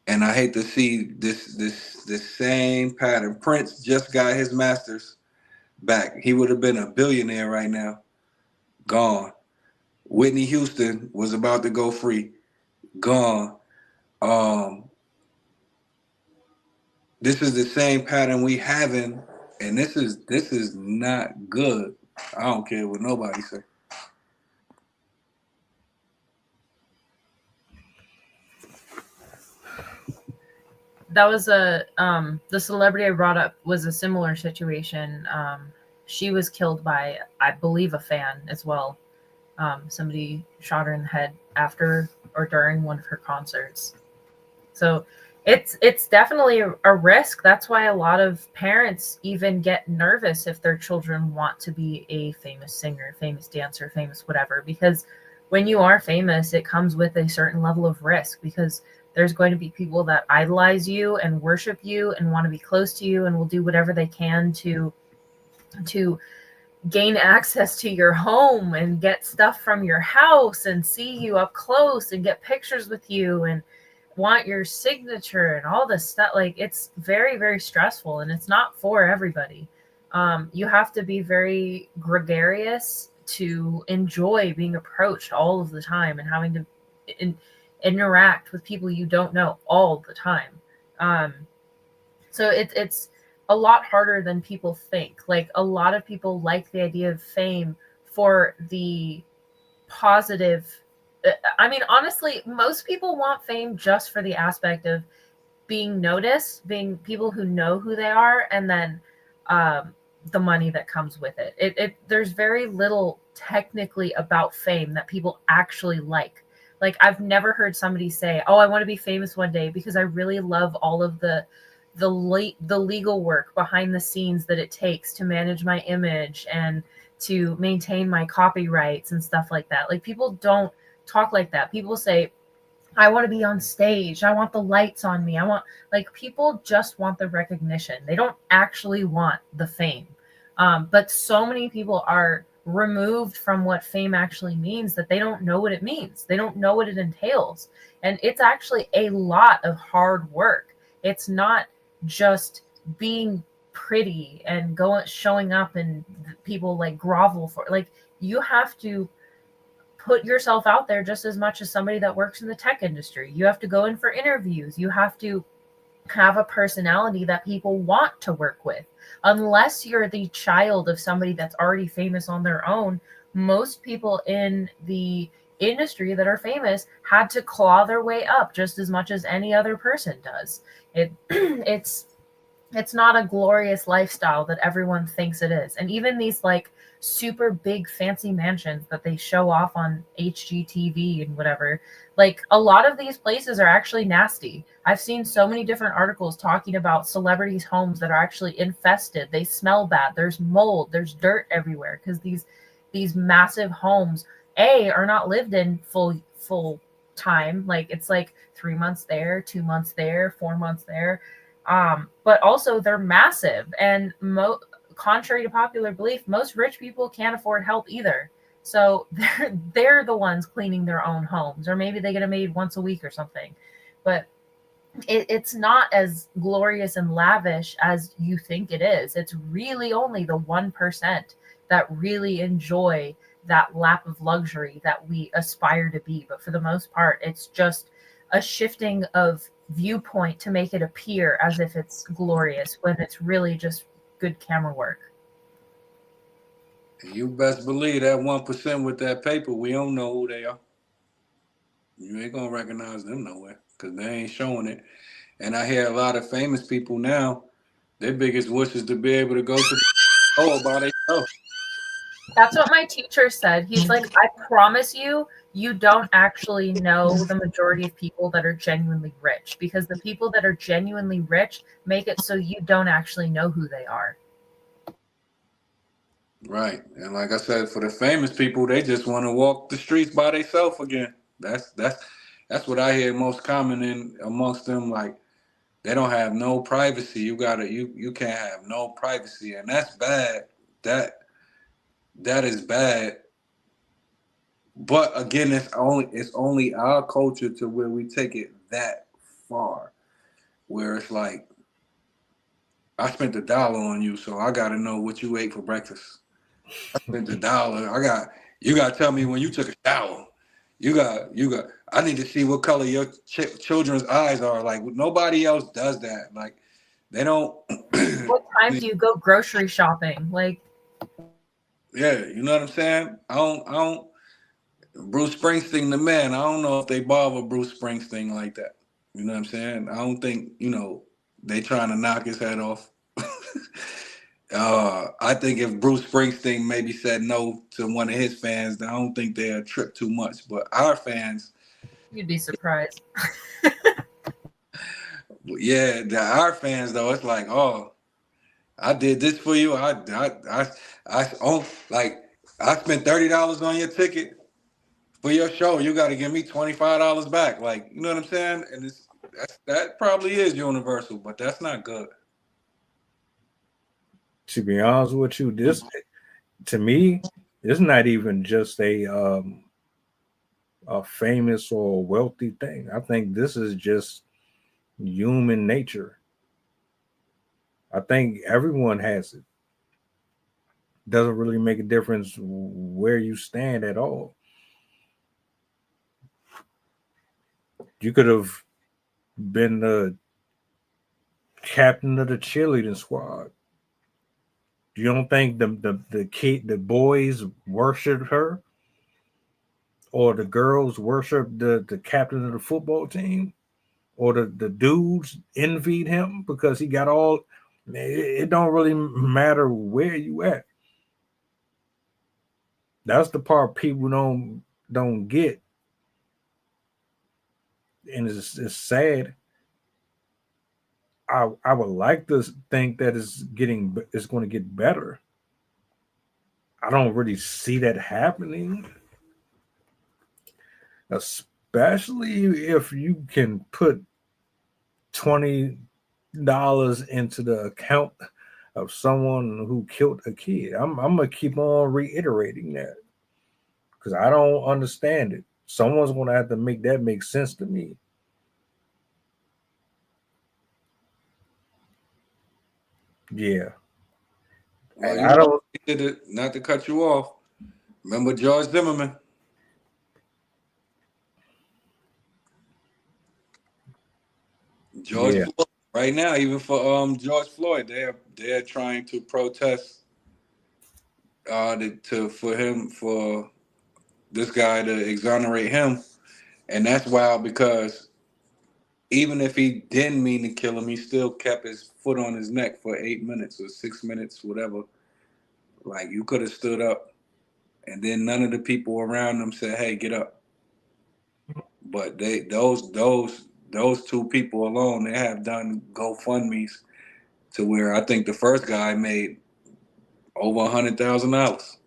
And I hate to see this same pattern. Prince just got his masters back. He would have been a billionaire right now. Gone. Whitney Houston was about to go free. Gone. This is the same pattern we having, and this is not good. I don't care what nobody say. That was the celebrity I brought up was a similar situation. She was killed by, I believe, a fan as well. Somebody shot her in the head after or during one of her concerts. So it's definitely a risk. That's why a lot of parents even get nervous if their children want to be a famous singer, famous dancer, famous whatever, because when you are famous, it comes with a certain level of risk, because there's going to be people that idolize you and worship you and want to be close to you and will do whatever they can to gain access to your home and get stuff from your house and see you up close and get pictures with you and want your signature and all this stuff. Like, it's very, very stressful, and it's not for everybody. You have to be very gregarious to enjoy being approached all of the time and having to interact with people you don't know all the time. So it's a lot harder than people think. Like, a lot of people like the idea of fame for the positive. I mean, honestly, most people want fame just for the aspect of being noticed, being people who know who they are, and then the money that comes with it. There's very little technically about fame that people actually like. Like, I've never heard somebody say, "Oh, I want to be famous one day because I really love all of the the legal work behind the scenes that it takes to manage my image and to maintain my copyrights and stuff like that. Like, people don't talk like that. People say, I want to be on stage. I want the lights on me. Like, people just want the recognition. They don't actually want the fame. But so many people are removed from what fame actually means that they don't know what it means. They don't know what it entails. And it's actually a lot of hard work. It's not just being pretty and showing up and people like grovel for, like, you have to put yourself out there just as much as somebody that works in the tech industry. You have to go in for interviews. You have to have a personality that people want to work with. Unless you're the child of somebody that's already famous on their own, most people in the industry that are famous had to claw their way up just as much as any other person does. It's not a glorious lifestyle that everyone thinks it is. And even these like super big fancy mansions that they show off on HGTV and whatever, like, a lot of these places are actually nasty. I've seen so many different articles talking about celebrities' homes that are actually infested. They smell bad. There's mold. There's dirt everywhere because these massive homes are not lived in full time. Like, it's like 3 months there, 2 months there, 4 months there. But also they're massive, and contrary to popular belief, most rich people can't afford help either. So they're the ones cleaning their own homes, or maybe they get a maid once a week or something. But it's not as glorious and lavish as you think it is. It's really only the 1% that really enjoy that lap of luxury that we aspire to be. But for the most part, it's just a shifting of viewpoint to make it appear as if it's glorious when it's really just good camera work. You best believe that 1% with that paper, we don't know who they are. You ain't gonna recognize them nowhere because they ain't showing it. And I hear a lot of famous people now, their biggest wish is to be able to go to the store by themselves. That's what my teacher said. He's like, I promise you, you don't actually know the majority of people that are genuinely rich, because the people that are genuinely rich make it so you don't actually know who they are. Right. And like I said, for the famous people, they just want to walk the streets by themselves again. That's what I hear most common in amongst them. Like, they don't have no privacy. You can't have no privacy, and that's bad. That is bad. But again, it's only our culture to where we take it that far, where it's like, I spent $1 on you, so I got to know what you ate for breakfast. I spent $1. You got to tell me when you took a shower. I need to see what color your children's eyes are. Like, nobody else does that. Like, they don't. What time do you go grocery shopping? Like, yeah, you know what I'm saying? I don't. Bruce Springsteen, the man. I don't know if they bother Bruce Springsteen like that. You know what I'm saying? I don't think they trying to knock his head off. I think if Bruce Springsteen maybe said no to one of his fans, I don't think they'd trip too much. But our fans, you'd be surprised. Yeah, our fans though, it's like, oh, I did this for you. I spent $30 on your ticket for your show. You got to give me $25 back. Like, you know what I'm saying? And that probably is universal, but that's not good. To be honest with you, this, to me, it's not even just a famous or wealthy thing. I think this is just human nature. I think everyone has it. Doesn't really make a difference where you stand at all. You could have been the captain of the cheerleading squad. You don't think the boys worshiped her, or the girls worshiped the captain of the football team, or the dudes envied him because he got all? It don't really matter where you at. That's the part people don't get, and it's sad. I would like to think that it's going to get better. I don't really see that happening, especially if you can put $20 into the account of someone who killed a kid. I'm gonna keep on reiterating that because I don't understand it. Someone's gonna have to make that make sense to me. Yeah. Well, I don't. did it, not to cut you off. Remember George Zimmerman? George Yeah. Floyd, right now, even for George Floyd, they're trying to protest for this guy to exonerate him, and that's wild because even if he didn't mean to kill him, he still kept his foot on his neck for 8 minutes or 6 minutes, whatever. Like, you could have stood up, and then none of the people around him said, "Hey, get up." But those two people alone, they have done GoFundMe's to where I think the first guy made over $100,000.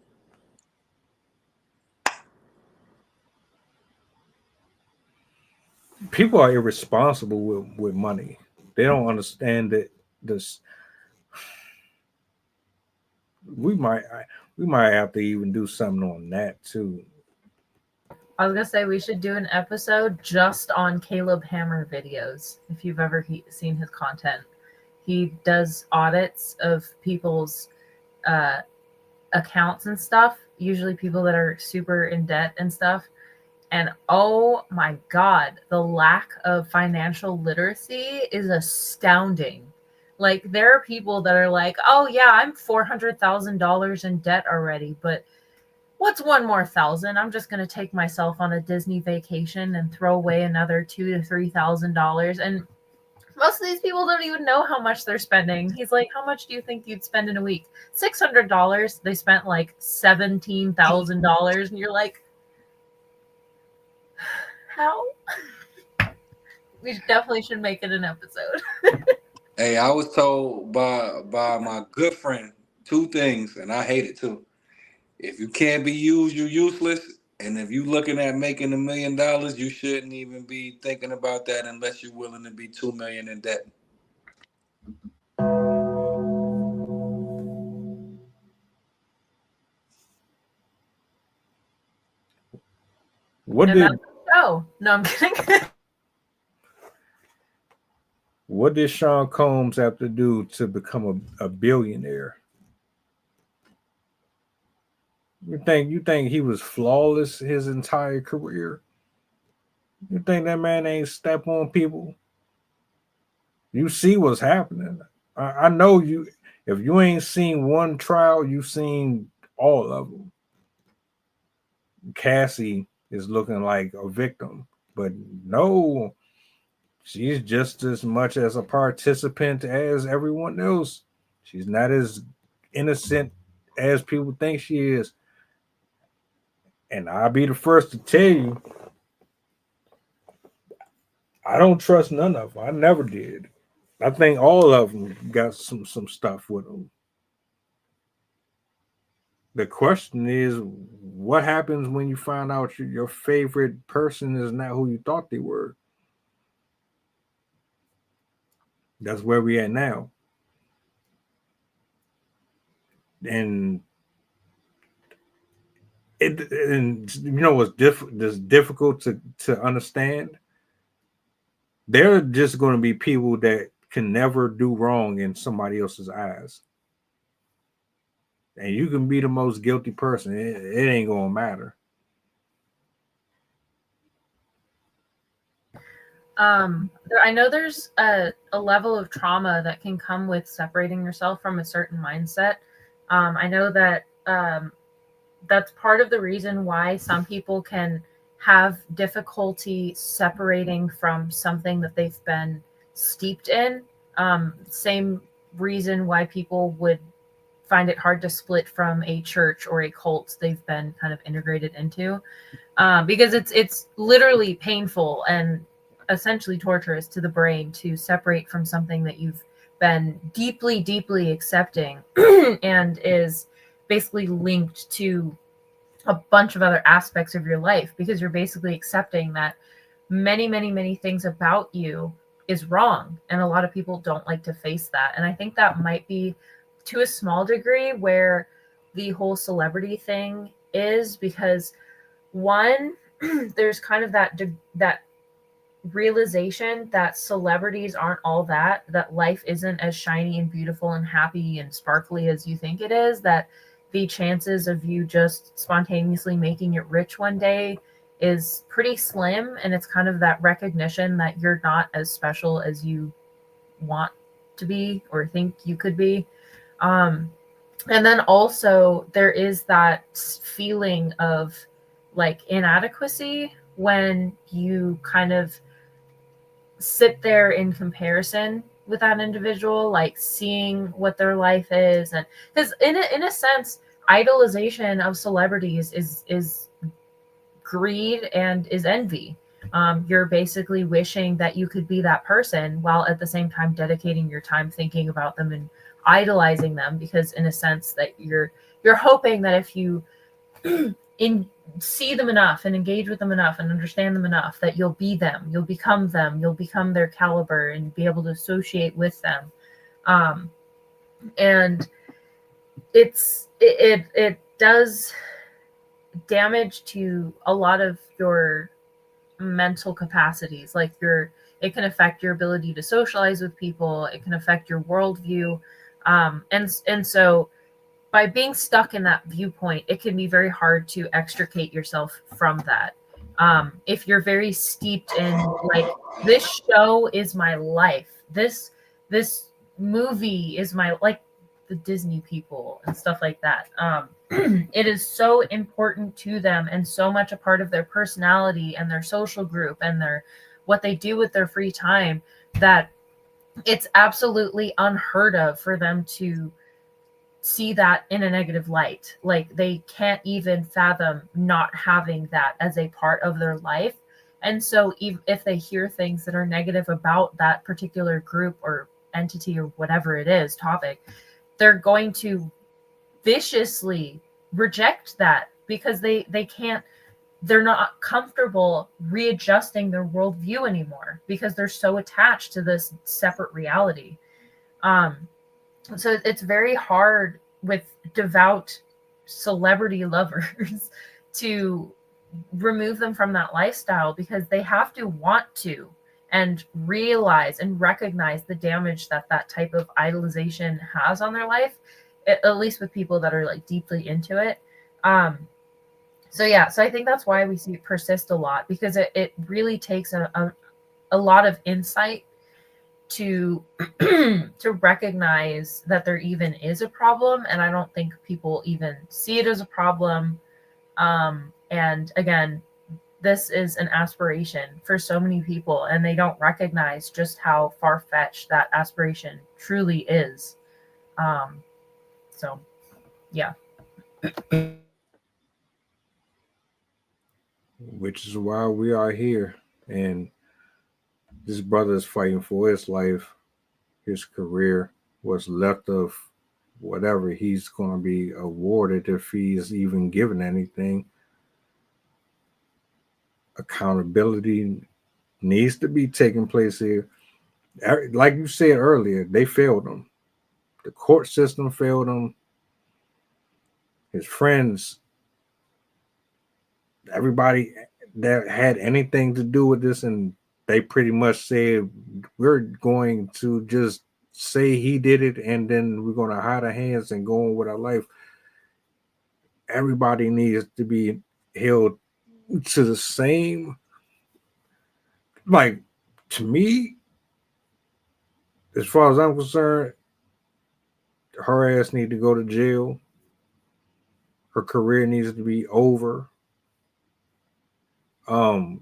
People are irresponsible with money. They don't understand that this. We might have to even do something on that too. I was gonna say we should do an episode just on Caleb Hammer videos. If you've ever seen his content, he does audits of people's accounts and stuff. Usually people that are super in debt and stuff. And oh my God, the lack of financial literacy is astounding. Like, there are people that are like, "Oh yeah, I'm $400,000 in debt already, but what's one more thousand? I'm just going to take myself on a Disney vacation and throw away another $2,000 to $3,000." And most of these people don't even know how much they're spending. He's like, "How much do you think you'd spend in a week?" $600. They spent like $17,000, and you're like, how? We definitely should make it an episode. Hey, I was told by my good friend 2 things, and I hate it too. If you can't be used, you're useless. And if you're looking at making $1 million, you shouldn't even be thinking about that unless you're willing to be $2 million in debt. What And did that's the show. No, I'm kidding. What did Sean Combs have to do to become a billionaire? You think he was flawless his entire career? You think that man ain't step on people? You see what's happening. I know you. If you ain't seen one trial, you've seen all of them. Cassie is looking like a victim, but no, she's just as much as a participant as everyone else. She's not as innocent as people think she is. And I'll be the first to tell you, I don't trust none of them. I never did. I think all of them got some stuff with them. The question is, what happens when you find out your favorite person is not who you thought they were? That's where we at now. And you know what's difficult to understand? They're just going to be people that can never do wrong in somebody else's eyes. And you can be the most guilty person. It ain't going to matter. I know there's a level of trauma that can come with separating yourself from a certain mindset. I know that that's part of the reason why some people can have difficulty separating from something that they've been steeped in. Same reason why people would find it hard to split from a church or a cult they've been kind of integrated into, because it's literally painful. And essentially torturous to the brain to separate from something that you've been deeply, deeply accepting and is basically linked to a bunch of other aspects of your life, because you're basically accepting that many, many, many things about you is wrong. And a lot of people don't like to face that. And I think that might be, to a small degree, where the whole celebrity thing is, because one, there's kind of that realization that celebrities aren't all that life isn't as shiny and beautiful and happy and sparkly as you think it is, that the chances of you just spontaneously making it rich one day is pretty slim. And it's kind of that recognition that you're not as special as you want to be or think you could be. And then also there is that feeling of like inadequacy when you kind of sit there in comparison with that individual, like seeing what their life is. And because in a sense, idolization of celebrities is greed and is envy. You're basically wishing that you could be that person while at the same time dedicating your time thinking about them and idolizing them, because in a sense that you're hoping that if you see them enough and engage with them enough and understand them enough, that you'll be them, you'll become their caliber and be able to associate with them. And it does damage to a lot of your mental capacities. Like it can affect your ability to socialize with people. It can affect your worldview. And so by being stuck in that viewpoint, it can be very hard to extricate yourself from that. If you're very steeped in like, this show is my life, this movie is my, like the Disney people and stuff like that. It is so important to them and so much a part of their personality and their social group and what they do with their free time, that it's absolutely unheard of for them to see that in a negative light. Like they can't even fathom not having that as a part of their life. And so if they hear things that are negative about that particular group or entity or whatever it is, topic, they're going to viciously reject that because they're not comfortable readjusting their worldview anymore because they're so attached to this separate reality. So it's very hard with devout celebrity lovers to remove them from that lifestyle, because they have to want to and realize and recognize the damage that type of idolization has on their life, at least with people that are like deeply into it. So I think that's why we see it persist a lot, because it really takes a lot of insight to recognize that there even is a problem. And I don't think people even see it as a problem. And again, this is an aspiration for so many people, and they don't recognize just how far-fetched that aspiration truly is. So yeah. Which is why we are here. And this brother is fighting for his life, his career, what's left of whatever he's going to be awarded, if he's even given anything. Accountability needs to be taking place here. Like you said earlier, they failed him. The court system failed him. His friends, everybody that had anything to do with this, and they pretty much said, we're going to just say he did it, and then we're going to hide our hands and go on with our life. Everybody needs to be held to the same. Like, to me, as far as I'm concerned, her ass need to go to jail. Her career needs to be over. I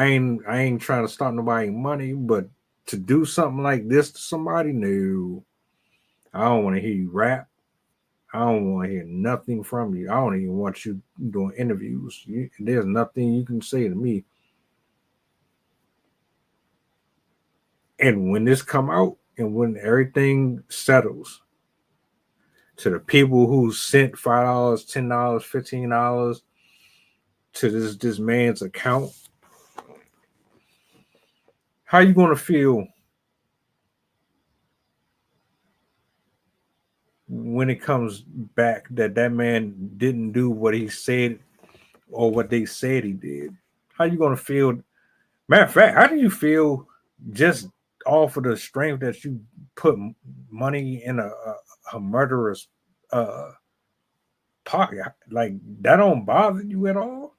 ain't trying to stop nobody money, but to do something like this to somebody, no. I don't want to hear you rap. I don't want to hear nothing from you. I don't even want you doing interviews. There's nothing you can say to me And when this come out and when everything settles, to the people who sent $5, $10, $15 to this man's account, how you gonna feel when it comes back that man didn't do what he said or what they said he did? How you gonna feel? Matter of fact, how do you feel just off of the strength that you put money in a murderer's pocket? Like, that don't bother you at all?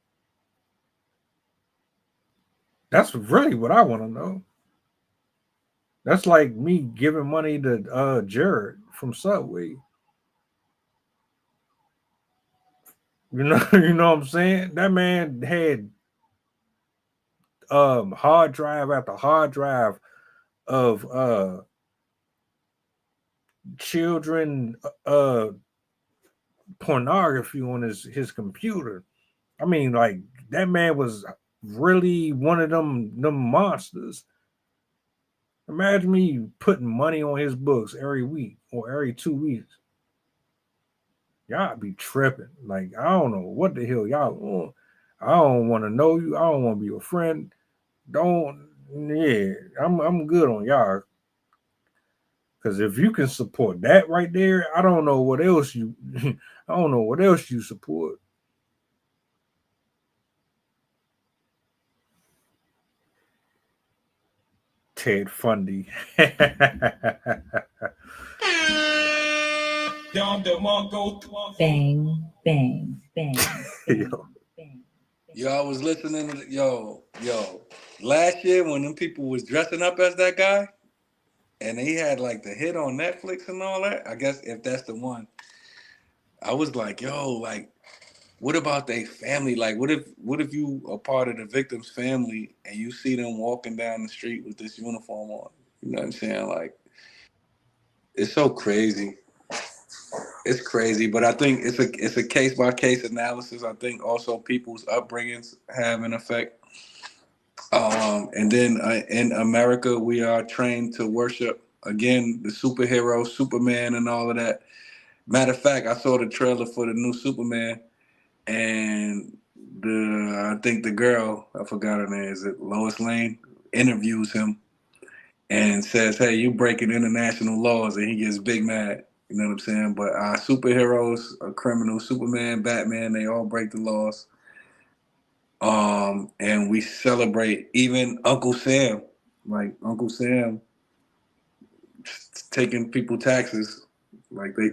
That's really what I want to know. That's like me giving money to Jared from Subway. You know what I'm saying? That man had hard drive after hard drive of children pornography on his computer. I mean, like, that man was really one of them monsters. Imagine me putting money on his books every week or every 2 weeks. Y'all be tripping. Like, I don't know what the hell y'all want. I don't want to know you. I don't want to be your friend. I'm good on y'all. Because if you can support that right there, I don't know what else you support. Ted Bundy. Bang, bang, bang. Yo, I was listening to yo. Last year when them people was dressing up as that guy, and he had like the hit on Netflix and all that. I guess if that's the one, I was like, yo, like, what about their family? Like, what if you are part of the victim's family and you see them walking down the street with this uniform on? You know what I'm saying? Like, it's so crazy. It's crazy, but I think it's a case by case analysis. I think also people's upbringings have an effect. And then in America, we are trained to worship again the superhero, Superman, and all of that. Matter of fact, I saw the trailer for the new Superman, and I think the girl, I forgot her name, is it Lois Lane, interviews him and says, "Hey, you breaking international laws," and he gets big mad. You know what I'm saying? But our superheroes are criminals. Superman, Batman, they all break the laws. And we celebrate even Uncle Sam, like Uncle Sam taking people taxes, like they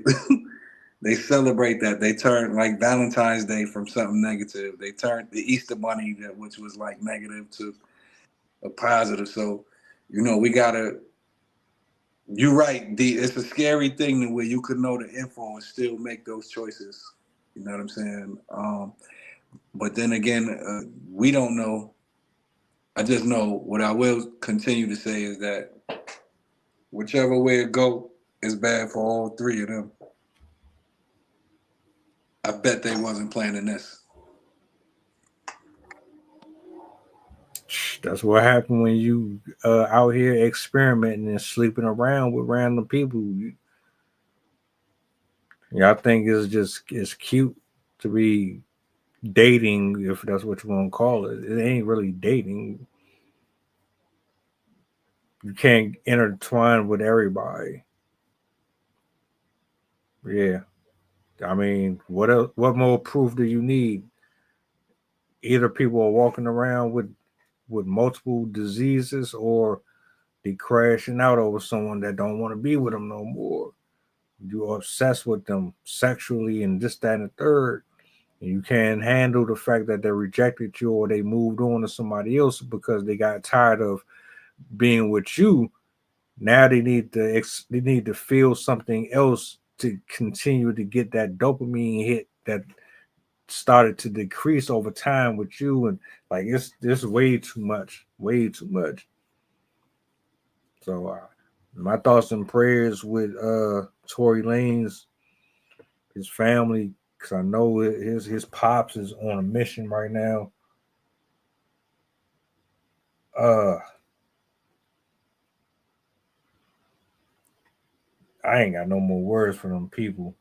they celebrate that. They turn like Valentine's Day from something negative. They turned the Easter Bunny, which was like negative, to a positive. So, we gotta. You're right. It's a scary thing where you could know the info and still make those choices. You know what I'm saying? But then again, we don't know. I just know what I will continue to say is that whichever way it go is bad for all three of them. I bet they wasn't planning this. That's what happened when you out here experimenting and sleeping around with random people. I think it's cute to be dating, if that's what you want to call it. It ain't really dating. You can't intertwine with everybody. Yeah. I mean, what else, what more proof do you need? Either people are walking around with multiple diseases, or they crashing out over someone that don't want to be with them no more. You're obsessed with them sexually and this, that, and the third. And you can't handle the fact that they rejected you or they moved on to somebody else because they got tired of being with you. Now they need to feel something else to continue to get that dopamine hit that started to decrease over time with you. And like, it's way too much. So my thoughts and prayers with Tory Lanez, his family, because I know his pops is on a mission right now. I ain't got no more words for them people.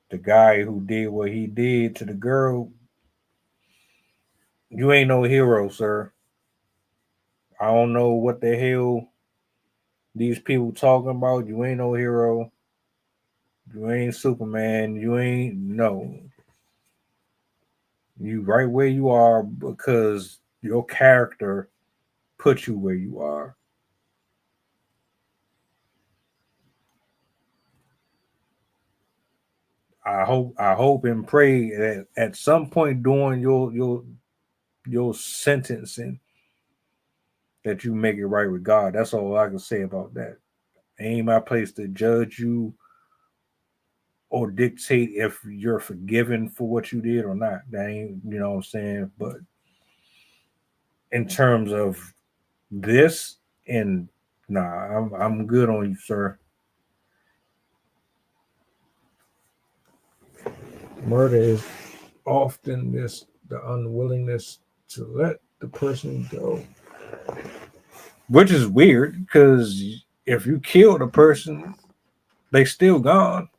The guy who did what he did to the girl, you ain't no hero, sir. I don't know what the hell these people talking about. You ain't no hero. You ain't Superman. You ain't no. You right where you are because your character put you where you are. I hope and pray that at some point during your sentencing that you make it right with God. That's all I can say about that. Ain't my place to judge you or dictate if you're forgiven for what you did or not. That ain't, you know what I'm saying? But in terms of this, and nah, I'm good on you, sir. Murder is often the unwillingness to let the person go. Which is weird because if you killed a person, they still gone.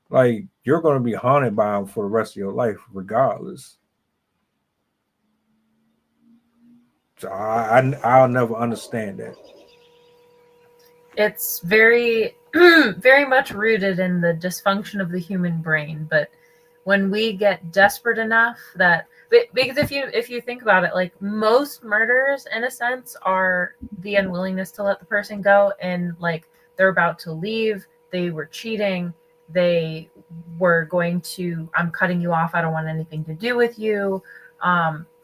Like you're gonna be haunted by them for the rest of your life, regardless. So I'll never understand that. It's very very much rooted in the dysfunction of the human brain, but when we get desperate enough that because if you think about it, like most murders in a sense are the unwillingness to let the person go, and like they're about to leave, they were cheating, they were going to, I'm cutting you off, I don't want anything to do with you,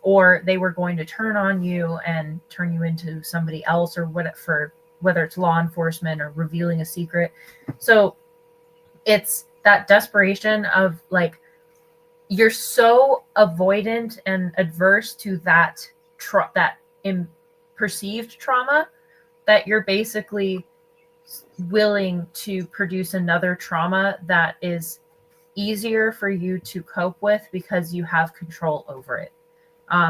or they were going to turn on you and turn you into somebody else, or whether it's law enforcement or revealing a secret. So it's that desperation of like, you're so avoidant and adverse to that perceived trauma that you're basically willing to produce another trauma that is easier for you to cope with because you have control over it.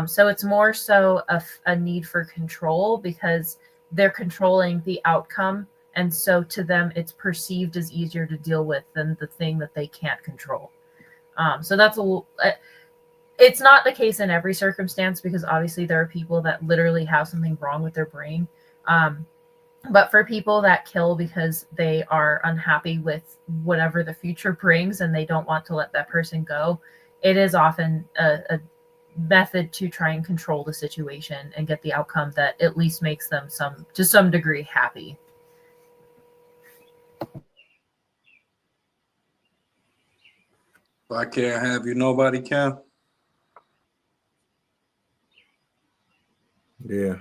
So it's more so a need for control because they're controlling the outcome. And so to them, it's perceived as easier to deal with than the thing that they can't control. So that's it's not the case in every circumstance because obviously there are people that literally have something wrong with their brain. But for people that kill because they are unhappy with whatever the future brings and they don't want to let that person go, it is often a method to try and control the situation and get the outcome that at least makes them to some degree happy. If I can't have you, nobody can. Yeah.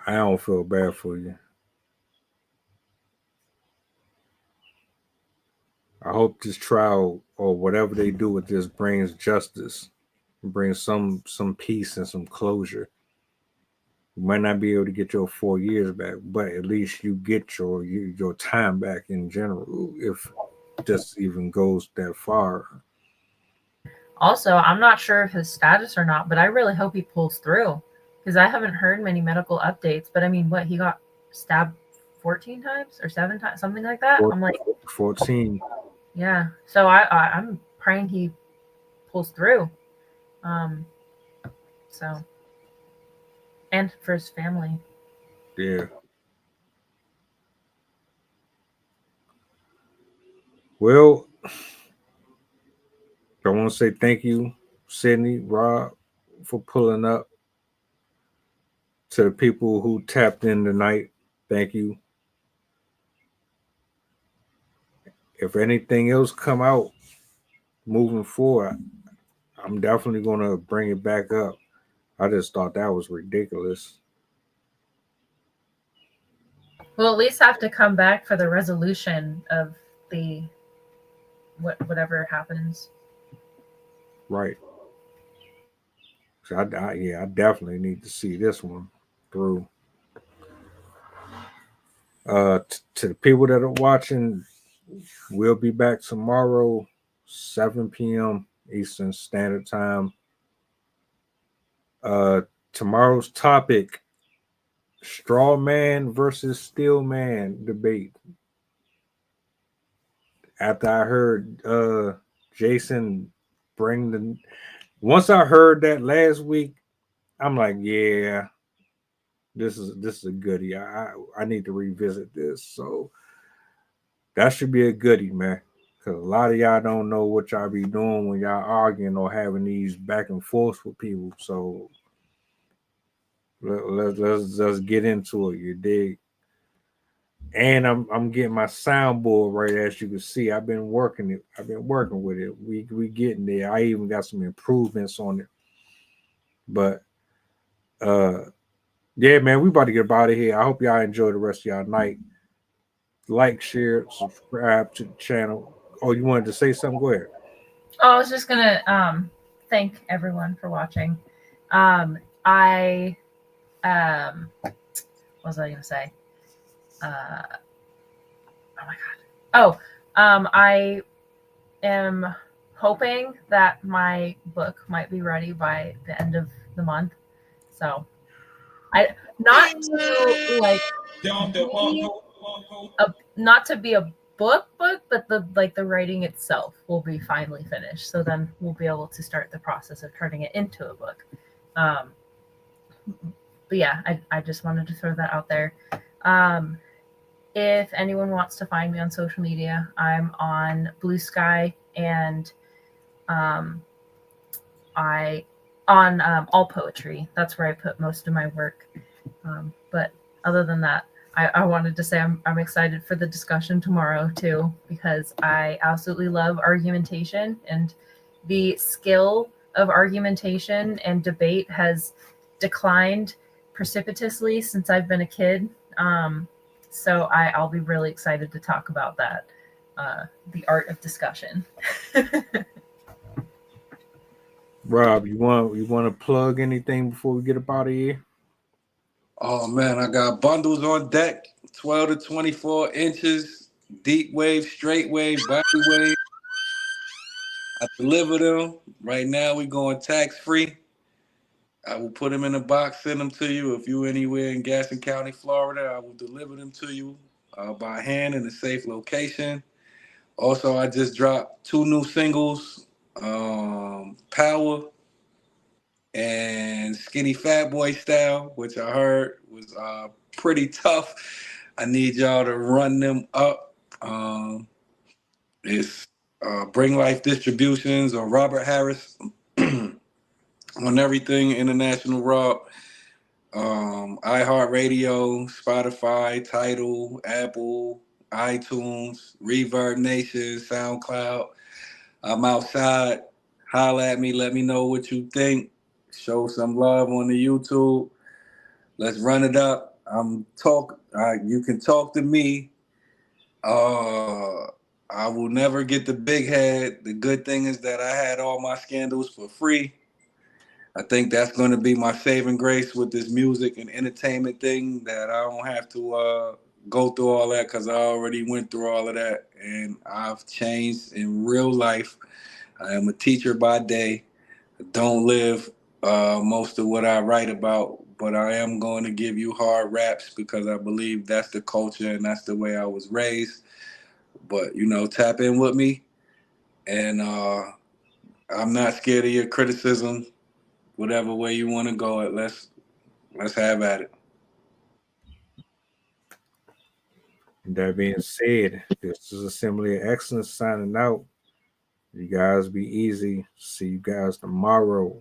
I don't feel bad for you. I hope this trial or whatever they do with this brings justice, brings some peace and some closure. You might not be able to get your 4 years back, but at least you get your time back in general, if this even goes that far. Also, I'm not sure of his status or not, but I really hope he pulls through because I haven't heard many medical updates. But I mean, what, he got stabbed 14 times or 7 times, something like that? I'm like 14. Yeah. So I'm praying he pulls through. So, and for his family. Yeah. Well, I want to say thank you, Sydney, Rob, for pulling up. To the people who tapped in tonight, thank you. If anything else come out moving forward, I'm definitely going to bring it back up. I just thought that was ridiculous. We'll at least have to come back for the resolution of the whatever happens. Right. So I definitely need to see this one through. To the people that are watching, we'll be back tomorrow, 7 p.m. Eastern Standard Time. Tomorrow's topic: straw man versus steel man debate. After I heard Jason bring the, once I heard that last week, I'm like, yeah, this is a goodie. I need to revisit this. So that should be a goodie, man. Because a lot of y'all don't know what y'all be doing when y'all arguing or having these back and forths with people. So let's get into it. You dig? And I'm getting my soundboard right, as you can see. I've been working with it. We getting there. I even got some improvements on it. But yeah, man, we about to get out of here. I hope y'all enjoy the rest of y'all night. Like, share, subscribe to the channel. Oh, you wanted to say something? Go ahead. Oh, I was just gonna thank everyone for watching. What was I gonna say? Oh my god. I am hoping that my book might be ready by the end of the month. So not to be a book, but the writing itself will be finally finished. So then we'll be able to start the process of turning it into a book. But yeah, I just wanted to throw that out there. If anyone wants to find me on social media, I'm on Blue Sky and All Poetry. That's where I put most of my work. But other than that, I wanted to say I'm excited for the discussion tomorrow too, because I absolutely love argumentation, and the skill of argumentation and debate has declined precipitously since I've been a kid. So I'll be really excited to talk about that, the art of discussion. Rob, you want to plug anything before we get up out of here? Oh man, I got bundles on deck, 12 to 24 inches, deep wave, straight wave, body wave. I deliver them. Right now we going tax free. I will put them in a box, send them to you. If you're anywhere in Gaston County, Florida, I will deliver them to you by hand in a safe location. Also, I just dropped 2 new singles, Power and Skinny Fat Boy Style, which I heard was pretty tough. I need y'all to run them up. It's Bring Life Distributions or Robert Harris on everything International Rock. iHeartRadio, Spotify, Tidal, Apple, iTunes, Reverb Nation, SoundCloud. I'm outside. Holla at me. Let me know what you think. Show some love on the YouTube. Let's run it up. You can talk to me. I will never get the big head. The good thing is that I had all my scandals for free. I think that's going to be my saving grace with this music and entertainment thing, that I don't have to go through all that, because I already went through all of that, and I've changed in real life. I am a teacher by day. I don't live most of what I write about, but I am going to give you hard raps because I believe that's the culture and that's the way I was raised. But, tap in with me, and I'm not scared of your criticism. Whatever way you want to go it, let's have at it. That being said, this is Assembly of Excellence signing out. You guys be easy. See you guys tomorrow.